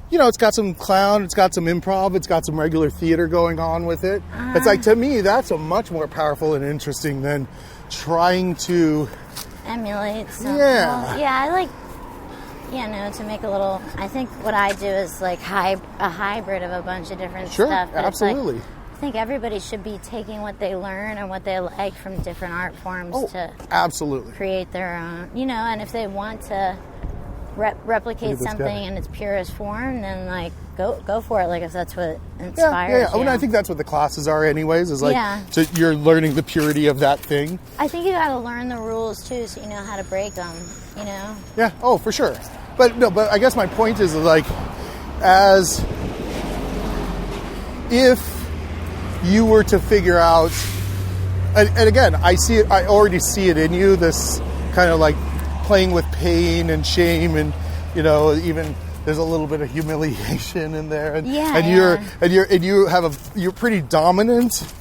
it's got some clown, it's got some improv, it's got some regular theater going on with it. It's like, to me, that's a much more powerful and interesting than trying to emulate something. Yeah. Yeah, I like, to make a little, I think what I do is like a hybrid of a bunch of different stuff. Sure, absolutely. I think everybody should be taking what they learn and what they like from different art forms to absolutely create their own, and if they want to replicate something in its purest form, then go for it. Like if that's what inspires you. And I think that's what the classes are anyways, is so you're learning the purity of that thing. I think you got to learn the rules too, so you know how to break them, Yeah, for sure. But I guess my point is as if you were to figure out, and again, I already see it in you, this kind of playing with pain and shame, and even there's a little bit of humiliation in there, and you're pretty dominant,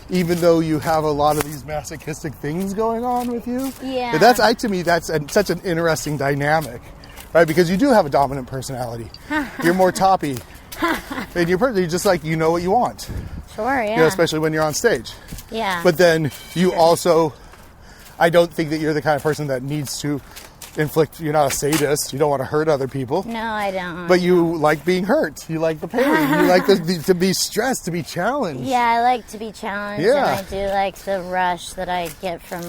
even though you have a lot of these masochistic things going on with you. Yeah, to me that's such an interesting dynamic, right? Because you do have a dominant personality. You're more toppy, and you're just what you want. Sure, yeah. Especially when you're on stage. Yeah. But then you also, I don't think that you're the kind of person that needs to inflict, you're not a sadist. You don't want to hurt other people. No, I don't. But you like being hurt. You like the pain. You like to be stressed, to be challenged. Yeah, I like to be challenged. Yeah. And I do like the rush that I get from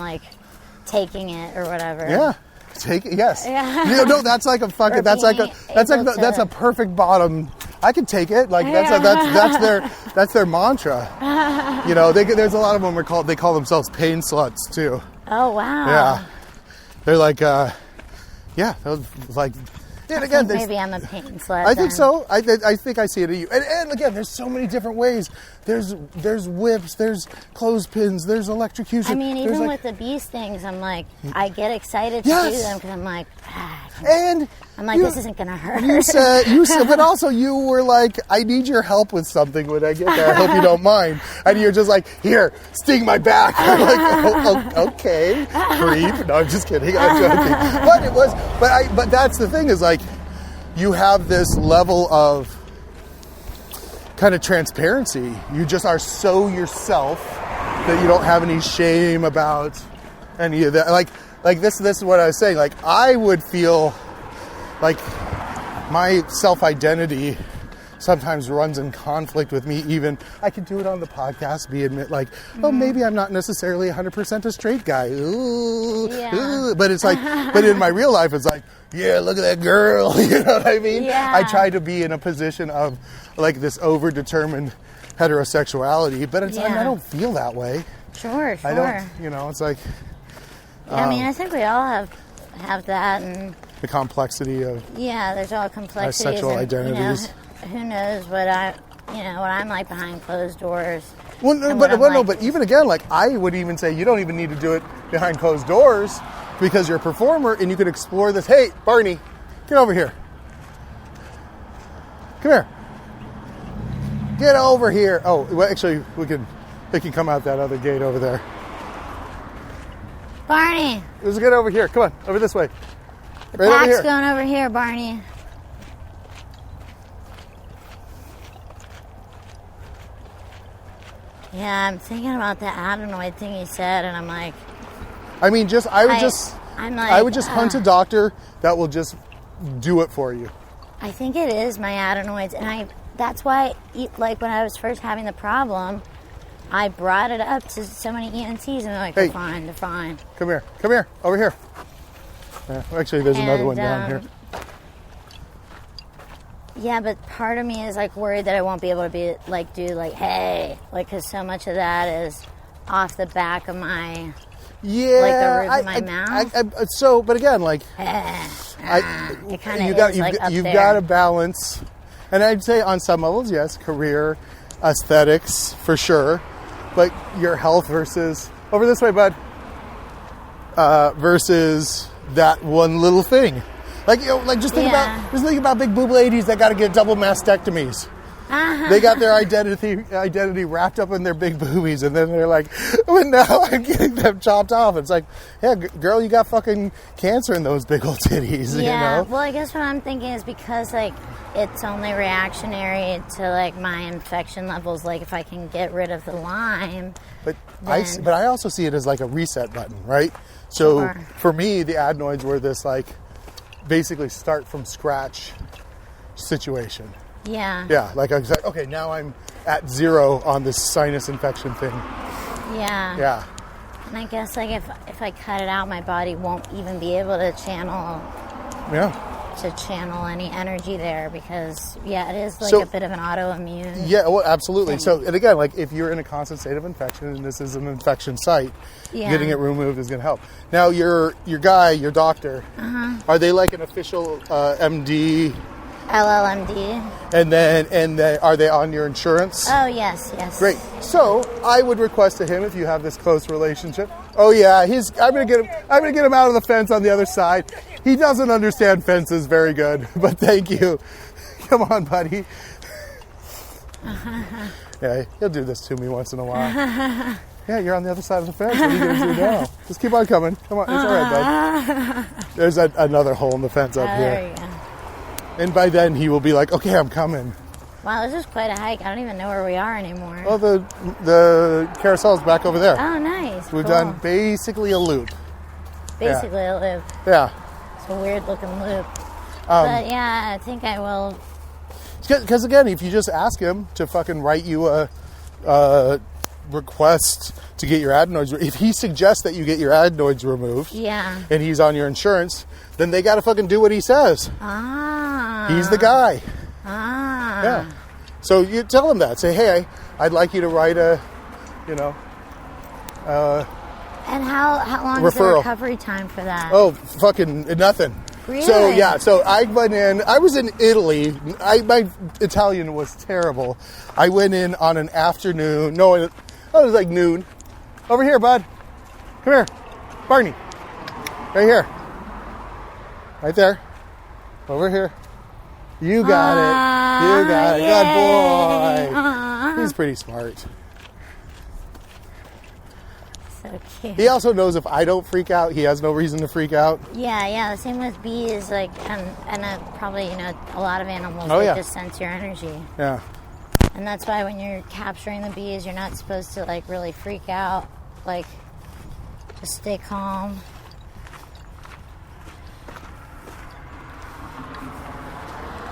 taking it or whatever. Yeah. Take it, yes. Yeah. No, that's like a fucking, that's a perfect bottom. I can take it. Like that's their mantra. You know, there's a lot of them they call themselves pain sluts too. Oh wow. Yeah. They're like, like. And again, maybe I'm a pain slut. I think so. I think I see it in you. And again, there's so many different ways. There's whips. There's clothespins. There's electrocution. I mean, even with the beast things, I'm like, I get excited to do them because I'm like, this isn't gonna hurt. You said, but also you were like, I need your help with something when I get there. I hope you don't mind. And you're just like, here, sting my back. I'm like, okay, creep. No, I'm just kidding. I'm joking. But that's the thing is like, you have this level of kind of transparency. You just are so yourself that you don't have any shame about any of that. Like this is what I was saying. Like I would feel like my self-identity sometimes runs in conflict with me. Even I could do it on the podcast, admit like, oh, maybe I'm not necessarily 100% a straight guy. Ooh. But it's like, but in my real life, it's like, yeah, look at that girl. You know what I mean? Yeah. I try to be in a position of like this overdetermined heterosexuality, but it's like, I don't feel that way. Sure. I don't, it's like. I mean, I think we all have that, and the complexity of. Yeah, there's all complexities. Our sexual identities. Who knows what I'm like behind closed doors. But even again, like I would even say you don't even need to do it behind closed doors because you're a performer and you could explore this. Hey, Barney, get over here. Come here. Get over here. Oh, well, actually, they can come out that other gate over there. Barney. Let's get over here. Come on, over this way. The pack's going over here, Barney. Yeah, I'm thinking about the adenoid thing you said, and I'm like. I mean, I would just hunt a doctor that will just do it for you. I think it is my adenoids, and that's why, like when I was first having the problem, I brought it up to so many ENTs, and they're like, they're fine. Come here, over here. Yeah, actually, there's another one down here. Yeah, but part of me is like worried that I won't be able to be like, hey, like, because so much of that is off the back of my, like the roof of my mouth. But again, like, it kind of you've got to balance, and I'd say on some levels, yes, career, aesthetics for sure, but your health versus over this way, bud, versus that one little thing. Like, just think about big boob ladies that got to get double mastectomies. Uh-huh. They got their identity wrapped up in their big boobies, and then they're like, well, now I'm getting them chopped off. It's like, yeah, girl, you got fucking cancer in those big old titties, you know? Well, I guess what I'm thinking is because, like, it's only reactionary to, like, my infection levels. Like, if I can get rid of the Lyme. But I also see it as, like, a reset button, right? So, for me, the adenoids were this, like, basically start from scratch situation. Yeah. Yeah, like I was like, okay, now I'm at 0 on this sinus infection thing. Yeah. Yeah. And I guess like if I cut it out, my body won't even be able to channel any energy there because it is like a bit of an autoimmune. Yeah, well, absolutely. thing. So, and again, like if you're in a constant state of infection and this is an infection site, getting it removed is going to help. Now, your doctor, are they like an official MD? LLMD. And then are they on your insurance? Oh, yes. Great. So I would request to him, if you have this close relationship. Oh yeah, I'm gonna get him out of the fence on the other side. He doesn't understand fences very good, but thank you. Come on, buddy. Yeah, he'll do this to me once in a while. Yeah, you're on the other side of the fence. What are you gonna do now? Just keep on coming. Come on, it's all right, bud. There's another hole in the fence up here. There you go. And by then he will be like, okay, I'm coming. Wow, this is quite a hike. I don't even know where we are anymore. Oh, the carousel's back over there. Oh, nice. We've done basically a loop. Basically a loop. Yeah. It's a weird looking loop. But yeah, I think I will. Because again, if you just ask him to fucking write you a request to get your adenoids, if he suggests that you get your adenoids removed, and he's on your insurance, then they got to fucking do what he says. He's the guy. Yeah. So you tell him that. Say, hey, I'd like you to write a, and how long is the recovery time for that? Oh, fucking nothing. Really? So I went in. I was in Italy. My Italian was terrible. I went in on an afternoon. No, it was like noon. Over here, bud. Come here. Barney. Right here. Right there. Over here. You got it. You got it. Good boy. He's pretty smart. So cute. He also knows if I don't freak out, he has no reason to freak out. Yeah. The same with bees, like, and probably, a lot of animals just sense your energy. Yeah. And that's why when you're capturing the bees, you're not supposed to, like, really freak out. Like, just stay calm.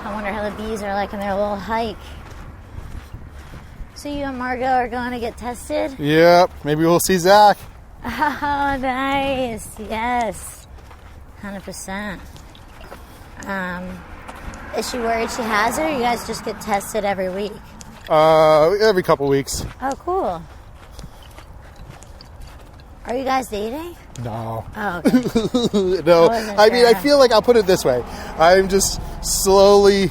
I wonder how the bees are like in their little hike. So you and Margot are going to get tested? Yep. Maybe we'll see Zach. Oh, nice. Yes. 100%. Is she worried she has it, or you guys just get tested every week? Every couple weeks. Oh, cool. Are you guys dating? No. Oh, okay. No. I mean, I feel like I'll put it this way. I'm just slowly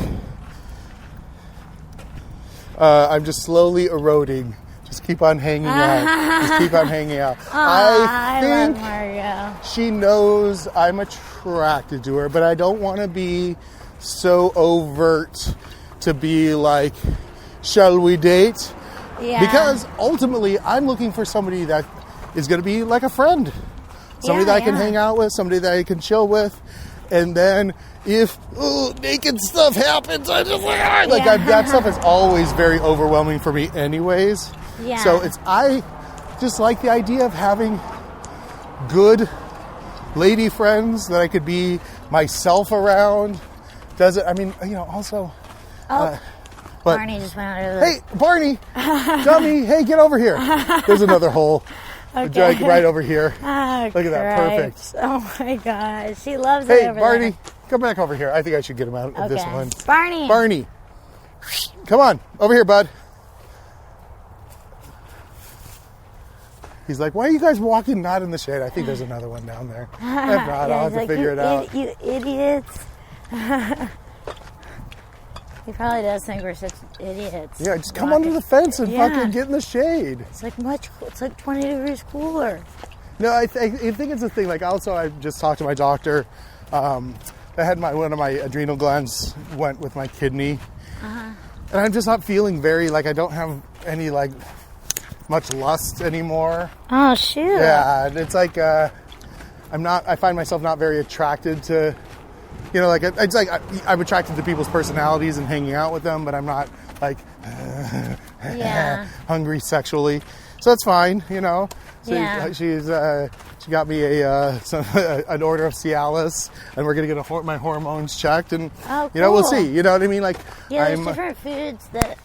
eroding. Just keep on hanging out. I think love Margo. She knows I'm attracted to her, but I don't want to be so overt to be like, shall we date? Yeah. Because ultimately, I'm looking for somebody that is going to be like a friend. Somebody that I can hang out with, somebody that I can chill with. And then if naked stuff happens, I just that stuff is always very overwhelming for me anyways. Yeah. So I just like the idea of having good lady friends that I could be myself around. Also... but Barney just went over there. Hey, Barney! Dummy! Hey, get over here. There's another hole. Okay. Right over here. Oh, look at that. Perfect. Oh, my gosh. She loves it Hey, over Barney, there. come back over here. I think I should get him out of this one. Barney. Come on. Over here, bud. He's like, why are you guys walking not in the shade? I think there's another one down there. If not, I'll have to figure it out. You idiots. He probably does think we're such idiots. Yeah, just come under the fence and fucking get in the shade. It's like 20 degrees cooler. No, I think it's a thing. Like, also, I just talked to my doctor. I had one of my adrenal glands went with my kidney. And I'm just not feeling I don't have any, much lust anymore. Oh, shoot. Yeah, it's like, I find myself not very attracted to... it's like I'm attracted to people's personalities and hanging out with them, but I'm not hungry sexually. So that's fine, So she got me an order of Cialis, and we're gonna get my hormones checked, and cool. We'll see. You know what I mean? There's different foods that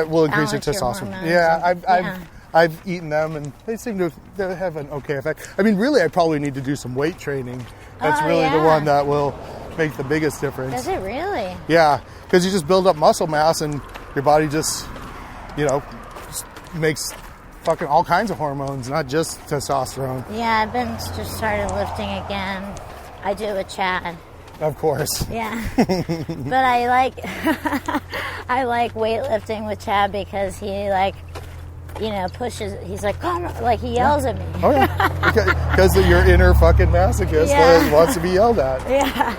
will increase your testosterone. Yeah, I've eaten them, and they seem to have an okay effect. I mean, really, I probably need to do some weight training. That's the one that will make the biggest difference. Does it really? Yeah, because you just build up muscle mass, and your body just, makes fucking all kinds of hormones, not just testosterone. Yeah, I've been just started lifting again. I do it with Chad. Of course. Yeah. But I like weightlifting with Chad because he pushes. He's like, come, he yells at me. Oh yeah, because of your inner fucking masochist that wants to be yelled at. Yeah.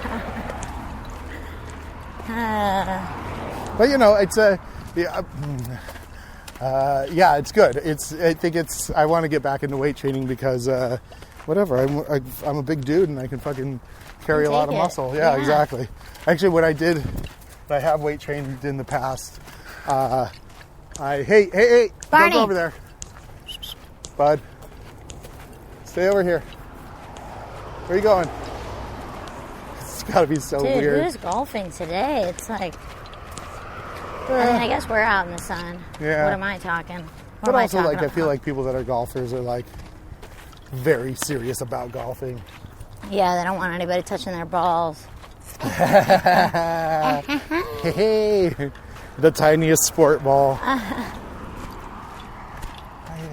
But it's it's good. I want to get back into weight training because whatever. I'm a big dude and I can fucking carry a lot of muscle. Yeah, exactly. Actually, what I have weight trained in the past. Hey, Barney. Don't go over there. Bud. Stay over here. Where are you going? It's gotta be so weird. Who's golfing today? It's I guess we're out in the sun. Yeah. What am I talking? But also, like, I feel like people that are golfers are, like, very serious about golfing. Yeah, they don't want anybody touching their balls. Hey, the tiniest sport ball. I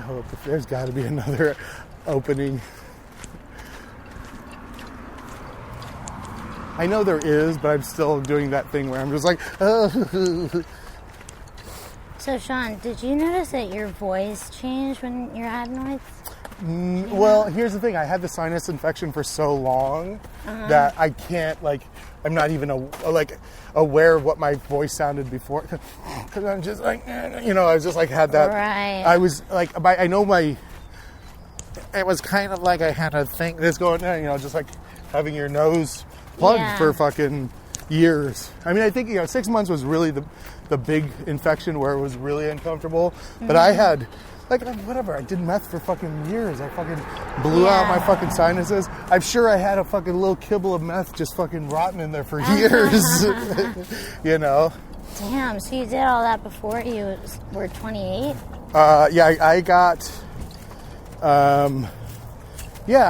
hope there's got to be another opening. I know there is, but I'm still doing that thing where I'm just like, oh. So, Sean, did you notice that your voice changed when your adenoids? Well, here's the thing. I had the sinus infection for so long that I can't, like, I'm not even aware of what my voice sounded before. Because I'm just like, you know, I was just like, had that. Right. I was like, I know it was kind of like I had a thing that's going, you know, just like having your nose plugged for fucking years. I mean, I think, you know, 6 months was really the big infection where it was really uncomfortable. But I had, like, whatever, I did meth for fucking years. I fucking blew out my fucking sinuses. I'm sure I had a fucking little kibble of meth just fucking rotting in there for years. You know? Damn, so you did all that before you were 28? Yeah,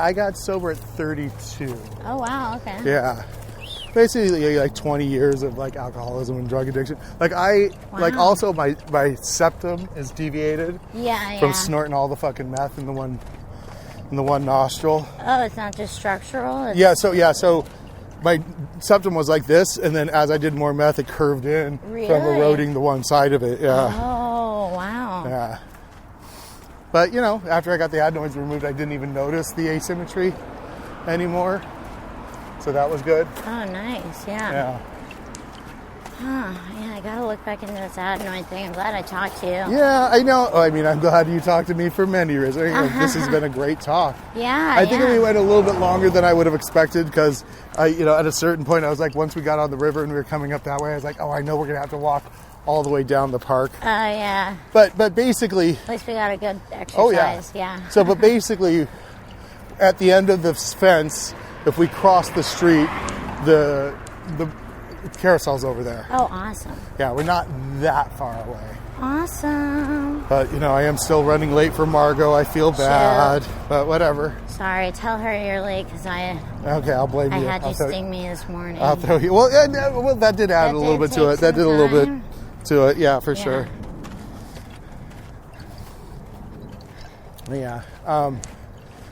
I got sober at 32. Oh, wow, okay. Yeah. Basically, like 20 years of like alcoholism and drug addiction. Like like also my septum is deviated. From snorting all the fucking meth in the one nostril. Oh, it's not just structural. So my septum was like this, and then as I did more meth, it curved in from eroding the one side of it. Yeah. Oh, wow. Yeah. But you know, after I got the adenoids removed, I didn't even notice the asymmetry anymore. So that was good. Oh, nice. Yeah. Yeah, I gotta look back into this adenoid thing. I'm glad I talked to you. Yeah, I know. I mean, I'm glad you talked to me for many reasons. This has been a great talk. Yeah, I think we went a little bit longer than I would have expected because, you know, at a certain point, I was like, once we got on the river and we were coming up that way, I was like, oh, I know we're gonna have to walk all the way down the park. Oh, yeah. But basically, at least we got a good exercise. Oh, yeah. So, but basically, at the end of the fence, if we cross the street, the carousel's over there. Oh, awesome. Yeah, we're not that far away. Awesome. But, you know, I am still running late for Margot. I feel bad, but whatever. Sorry, tell her you're late because Okay, I'll blame you. I had you sting me this morning. I'll throw you. Well, that did add a little bit to it. That did a little bit to it. Yeah, for sure. Yeah.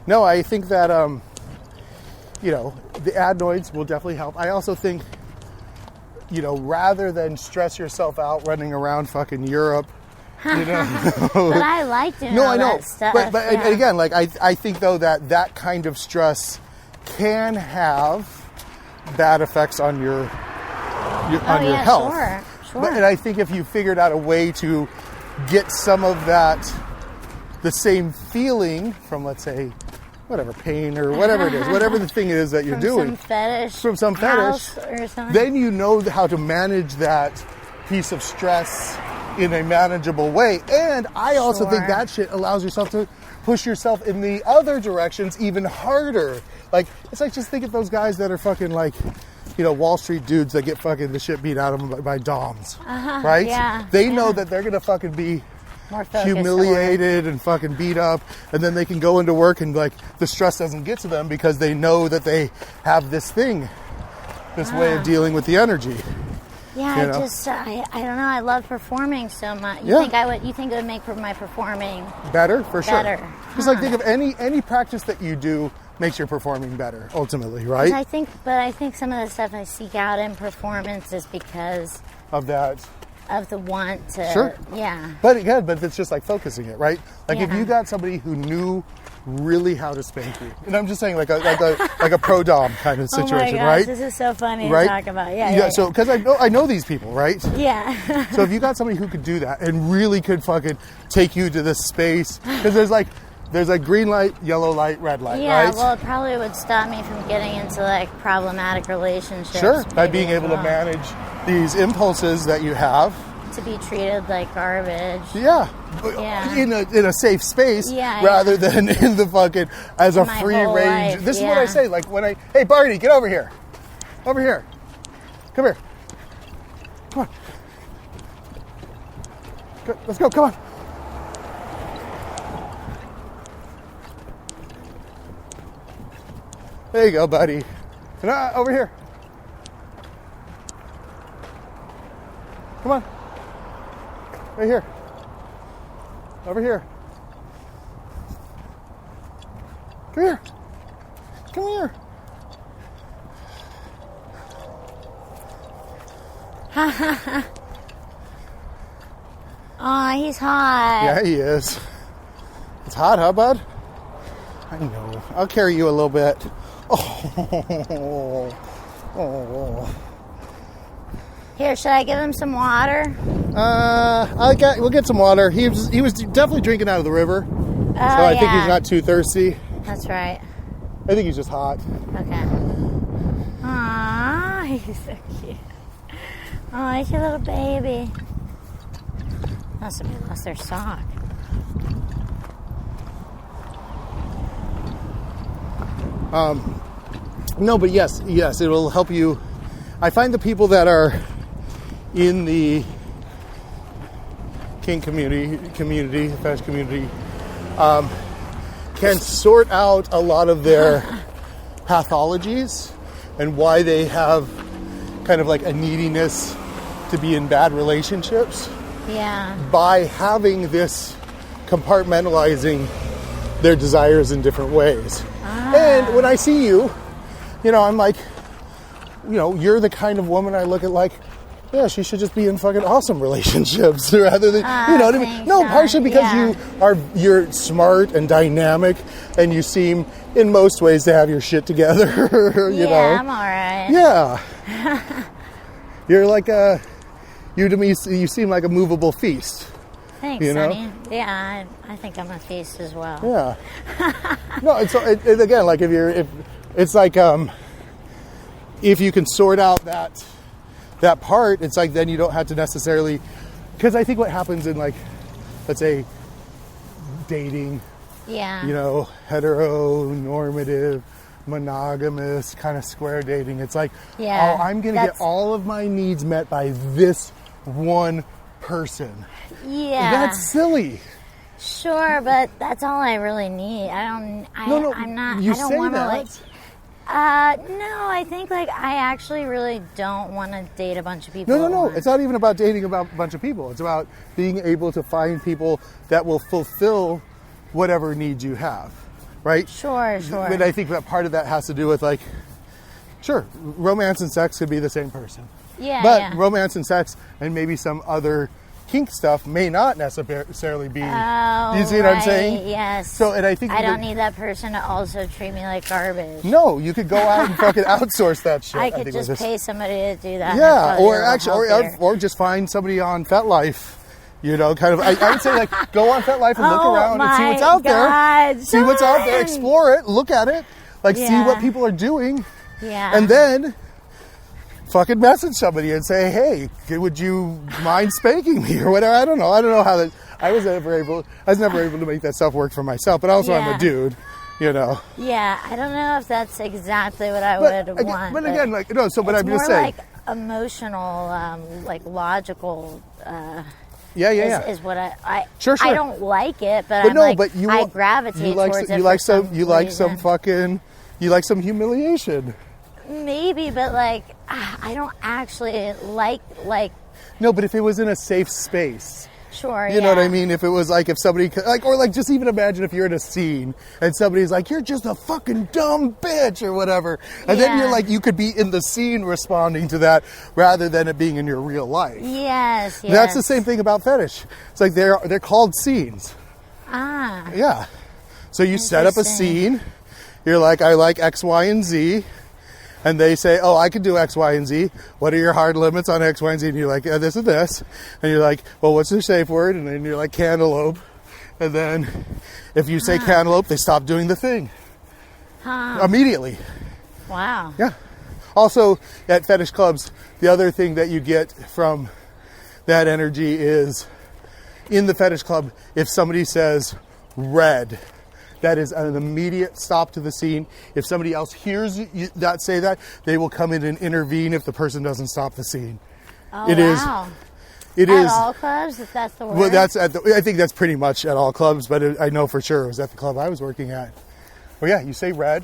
No, I think that, you know, the adenoids will definitely help. I also think, you know, rather than stress yourself out running around fucking Europe, you know. But I like doing all that stuff. But again, like, I think, though, that kind of stress can have bad effects on your health. Sure. And I think if you figured out a way to get some of that, the same feeling from, let's say, whatever, pain or whatever it is, whatever the thing is that you're doing. From some fetish. Or something. Then you know how to manage that piece of stress in a manageable way. And I also think that shit allows yourself to push yourself in the other directions even harder. Like, it's like, just think of those guys that are fucking like, you know, Wall Street dudes that get fucking the shit beat out of them by doms. Right? Yeah. They know that they're going to fucking be humiliated and fucking beat up, and then they can go into work and like the stress doesn't get to them because they know that they have this thing, this way of dealing with the energy. Yeah, you know? I don't know. I love performing so much. You think it would make my performing better? For sure. Better. Just like think of any practice that you do makes your performing better ultimately, right? I think some of the stuff I seek out in performance is because of that. Of the want to, sure, yeah. But again, it's just like focusing it, right? Like if you got somebody who knew really how to spank you, and I'm just saying like a pro dom kind of situation, oh my gosh, right? This is so funny to talk about. Yeah. So because I know these people, right? Yeah. So if you got somebody who could do that and really could fucking take you to this space, because there's like green light, yellow light, red light, yeah, right? Well, it probably would stop me from getting into like problematic relationships. Sure, by being able to manage these impulses that you have. To be treated like garbage. Yeah. In a safe space rather than in the fucking as a free range. This is what I say. Like when hey Barney, get over here. Over here. Come here. Come on. Let's go. Come on. There you go, buddy. Over here. Come on. Right here. Over here. Come here. Come here. Oh, he's hot. Yeah, he is. It's hot, huh, bud? I know. I'll carry you a little bit. Oh. Here, should I give him some water? We'll get some water. He was definitely drinking out of the river. So I think he's not too thirsty. That's right. I think he's just hot. Okay. Aww, he's so cute. Oh, he's a little baby. Must have lost their sock. No, but yes, it will help you. I find the people that are in the kink community, fetish community, can sort out a lot of their pathologies and why they have kind of like a neediness to be in bad relationships. Yeah. By having this compartmentalizing their desires in different ways. And when I see you, I'm like, you're the kind of woman I look at like, yeah, she should just be in fucking awesome relationships rather than, you know what I mean? No, partially because you're smart and dynamic and you seem in most ways to have your shit together, you know? I'm all right. Yeah. You're like you to me, you seem like a movable feast. Thanks, Sonny. Yeah, I think I'm a feast as well. Yeah. No, it's again, like if you can sort out that part, it's like then you don't have to necessarily, because I think what happens in like, let's say, dating, heteronormative, monogamous kind of square dating, it's like, I'm going to get all of my needs met by this one person. Yeah. That's silly. Sure, but that's all I really need. I'm not, you I don't say want to that. No, I think like I actually really don't want to date a bunch of people. No. It's not even about dating about a bunch of people. It's about being able to find people that will fulfill whatever needs you have, right? Sure. But I think that part of that has to do with like, sure, romance and sex could be the same person. Yeah. But romance and sex and maybe some other kink stuff may not necessarily be. Oh, you see what I'm saying? Yes. So, and I think I don't need that person to also treat me like garbage. No, you could go out and fucking outsource that shit. I could just pay somebody to do that. Yeah, or just find somebody on FetLife. Kind of. I would say like go on FetLife and look around and see what's out there. See what's out there. Explore it. Look at it. Like see what people are doing. Yeah. And then fucking message somebody and say, hey, would you mind spanking me or whatever? I don't know how that. I was never able to make that stuff work for myself. But also I'm a dude. Yeah, I don't know if that's exactly what I would want. But again, like no. So, but I'm just saying, like emotional, like logical. Is what I sure. I don't like it, but I gravitate towards it. You like some humiliation. Maybe, but like I don't actually like. No, but if it was in a safe space. Sure, you know what I mean? If it was like, if somebody, like, or like, just even imagine if you're in a scene and somebody's like, you're just a fucking dumb bitch or whatever. And then you're like, you could be in the scene responding to that rather than it being in your real life. Yes. That's the same thing about fetish. It's like they're called scenes. Yeah. So you set up a scene. You're like, I like X, Y, and Z. And they say, oh, I can do X, Y, and Z. What are your hard limits on X, Y, and Z? And you're like, this and this. And you're like, well, what's their safe word? And then you're like, cantaloupe. And then if you say cantaloupe, they stop doing the thing. Immediately. Wow. Yeah. Also, at fetish clubs, the other thing that you get from that energy is, in the fetish club, if somebody says red, that is an immediate stop to the scene. If somebody else hears that say that, they will come in and intervene if the person doesn't stop the scene. Oh, wow. It is. At all clubs, if that's the word? Well, I think that's pretty much at all clubs, but I know for sure it was at the club I was working at. Well, yeah, you say red,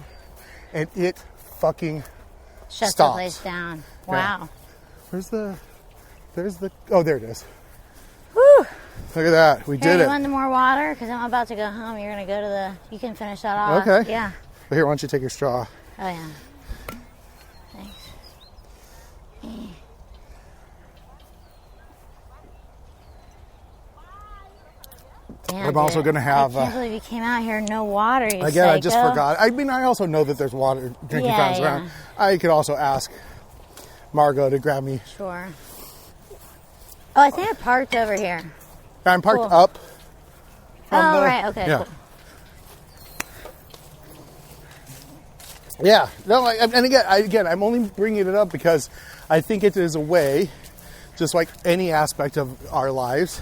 and it fucking shuts stops. the place down. Wow. Yeah. Oh, there it is. Woo! Look at that. We did it. You want more water? Because I'm about to go home. You're going to go to you can finish that off. Okay. Yeah. Well, here, why don't you take your straw? Oh, yeah. Thanks. Damn, I'm also going to have... I can't believe you came out here, no water, you Again, psycho. I just forgot. I mean, I also know that there's water drinking fountains around. I could also ask Margot to grab me. Sure. Oh, I think I parked over here. I'm parked up. Right. Okay, yeah. cool. Yeah. No, and again, I'm only bringing it up because I think it is a way, just like any aspect of our lives,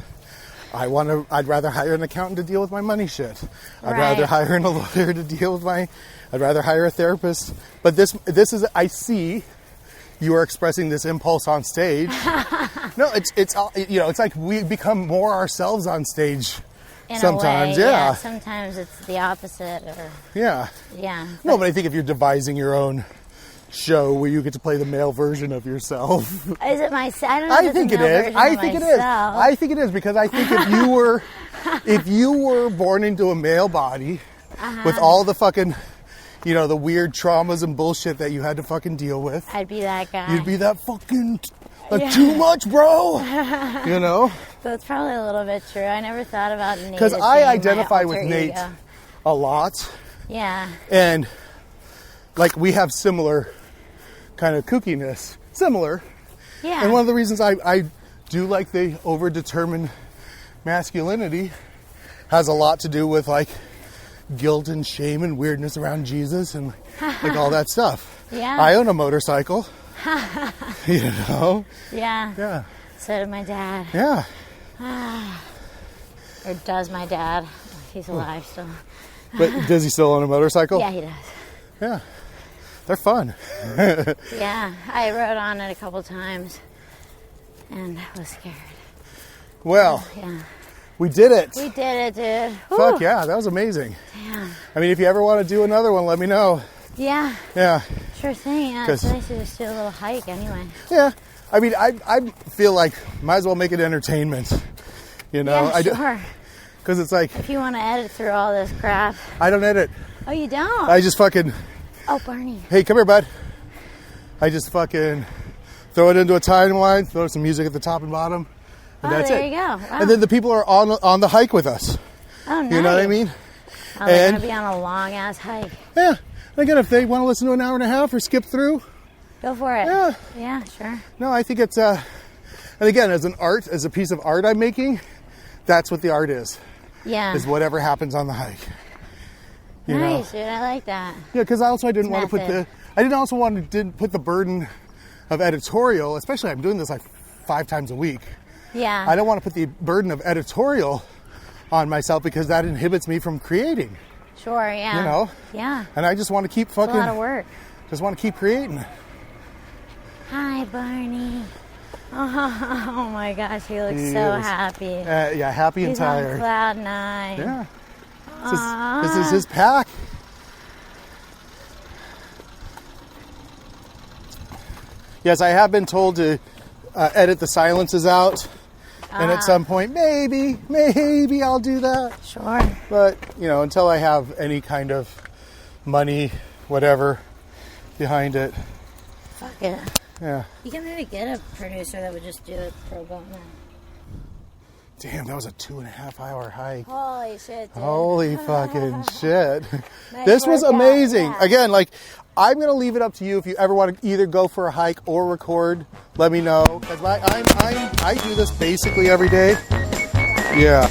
I'd rather hire an accountant to deal with my money shit. I'd rather hire a lawyer to deal with I'd rather hire a therapist. But this is, I see you are expressing this impulse on stage. No, it's like we become more ourselves on stage. In sometimes, a way, yeah. Sometimes it's the opposite. Yeah. Yeah. No, but I think if you're devising your own show where you get to play the male version of yourself. Is it my? I don't know. I think it is. I think it is. I think it is because I think if you were born into a male body with all the fucking, the weird traumas and bullshit that you had to fucking deal with, I'd be that guy. You'd be that fucking too much, bro. That's probably a little bit true. I never thought about Nate. Because I identify with Nate a lot. Yeah. And like we have similar kind of kookiness. Similar. Yeah. And one of the reasons I do like the overdetermined masculinity has a lot to do with like guilt and shame and weirdness around Jesus and like all that stuff. Yeah. I own a motorcycle. Yeah. Yeah. So did my dad. Yeah. Or does my dad. He's alive still. But does he still own a motorcycle? Yeah, he does. Yeah. They're fun. Yeah. I rode on it a couple times and I was scared. Well, yeah. We did it. We did it, dude. Fuck yeah, that was amazing. Damn. I mean, if you ever want to do another one, let me know. Yeah. Yeah. Sure thing. Yeah, it's nice to just do a little hike anyway. Yeah. I mean, I feel like might as well make it entertainment. Yeah, sure. Because it's like... If you want to edit through all this crap. I don't edit. Oh, you don't? I just fucking... Oh, Barney. Hey, come here, bud. I just fucking throw it into a timeline, throw some music at the top and bottom, and that's there it. You go. Wow. And then the people are on the hike with us. Oh, nice. You know what I mean? Oh, they're going to be on a long-ass hike. Yeah. Again, if they want to listen to an hour and a half or skip through... Go for it. Yeah. Yeah, sure. No, I think it's... And again, as a piece of art I'm making, that's what the art is. Yeah. Is whatever happens on the hike. Nice, dude. I like that. Yeah, because I didn't want to put the burden of editorial, especially I'm doing this like 5 times a week. Yeah. I don't want to put the burden of editorial on myself because that inhibits me from creating. Sure, yeah. Yeah. And I just want to keep fucking... It's a lot of work. Just want to keep creating. Hi, Barney. Oh my gosh, he looks so happy. Yeah, happy and tired. He's on cloud 9. Yeah. This is his pack. Yes, I have been told to edit the silences out. And at some point, maybe I'll do that. Sure. But, until I have any kind of money, whatever, behind it. Fuck it. Yeah. You can maybe get a producer that would just do it pro bono. Damn, that was a 2.5-hour hike. Holy shit, dude. Holy fucking shit. Nice This was workout, amazing. yeah. Again, I'm going to leave it up to you. If you ever want to either go for a hike or record, let me know. Because I do this basically every day. Yeah.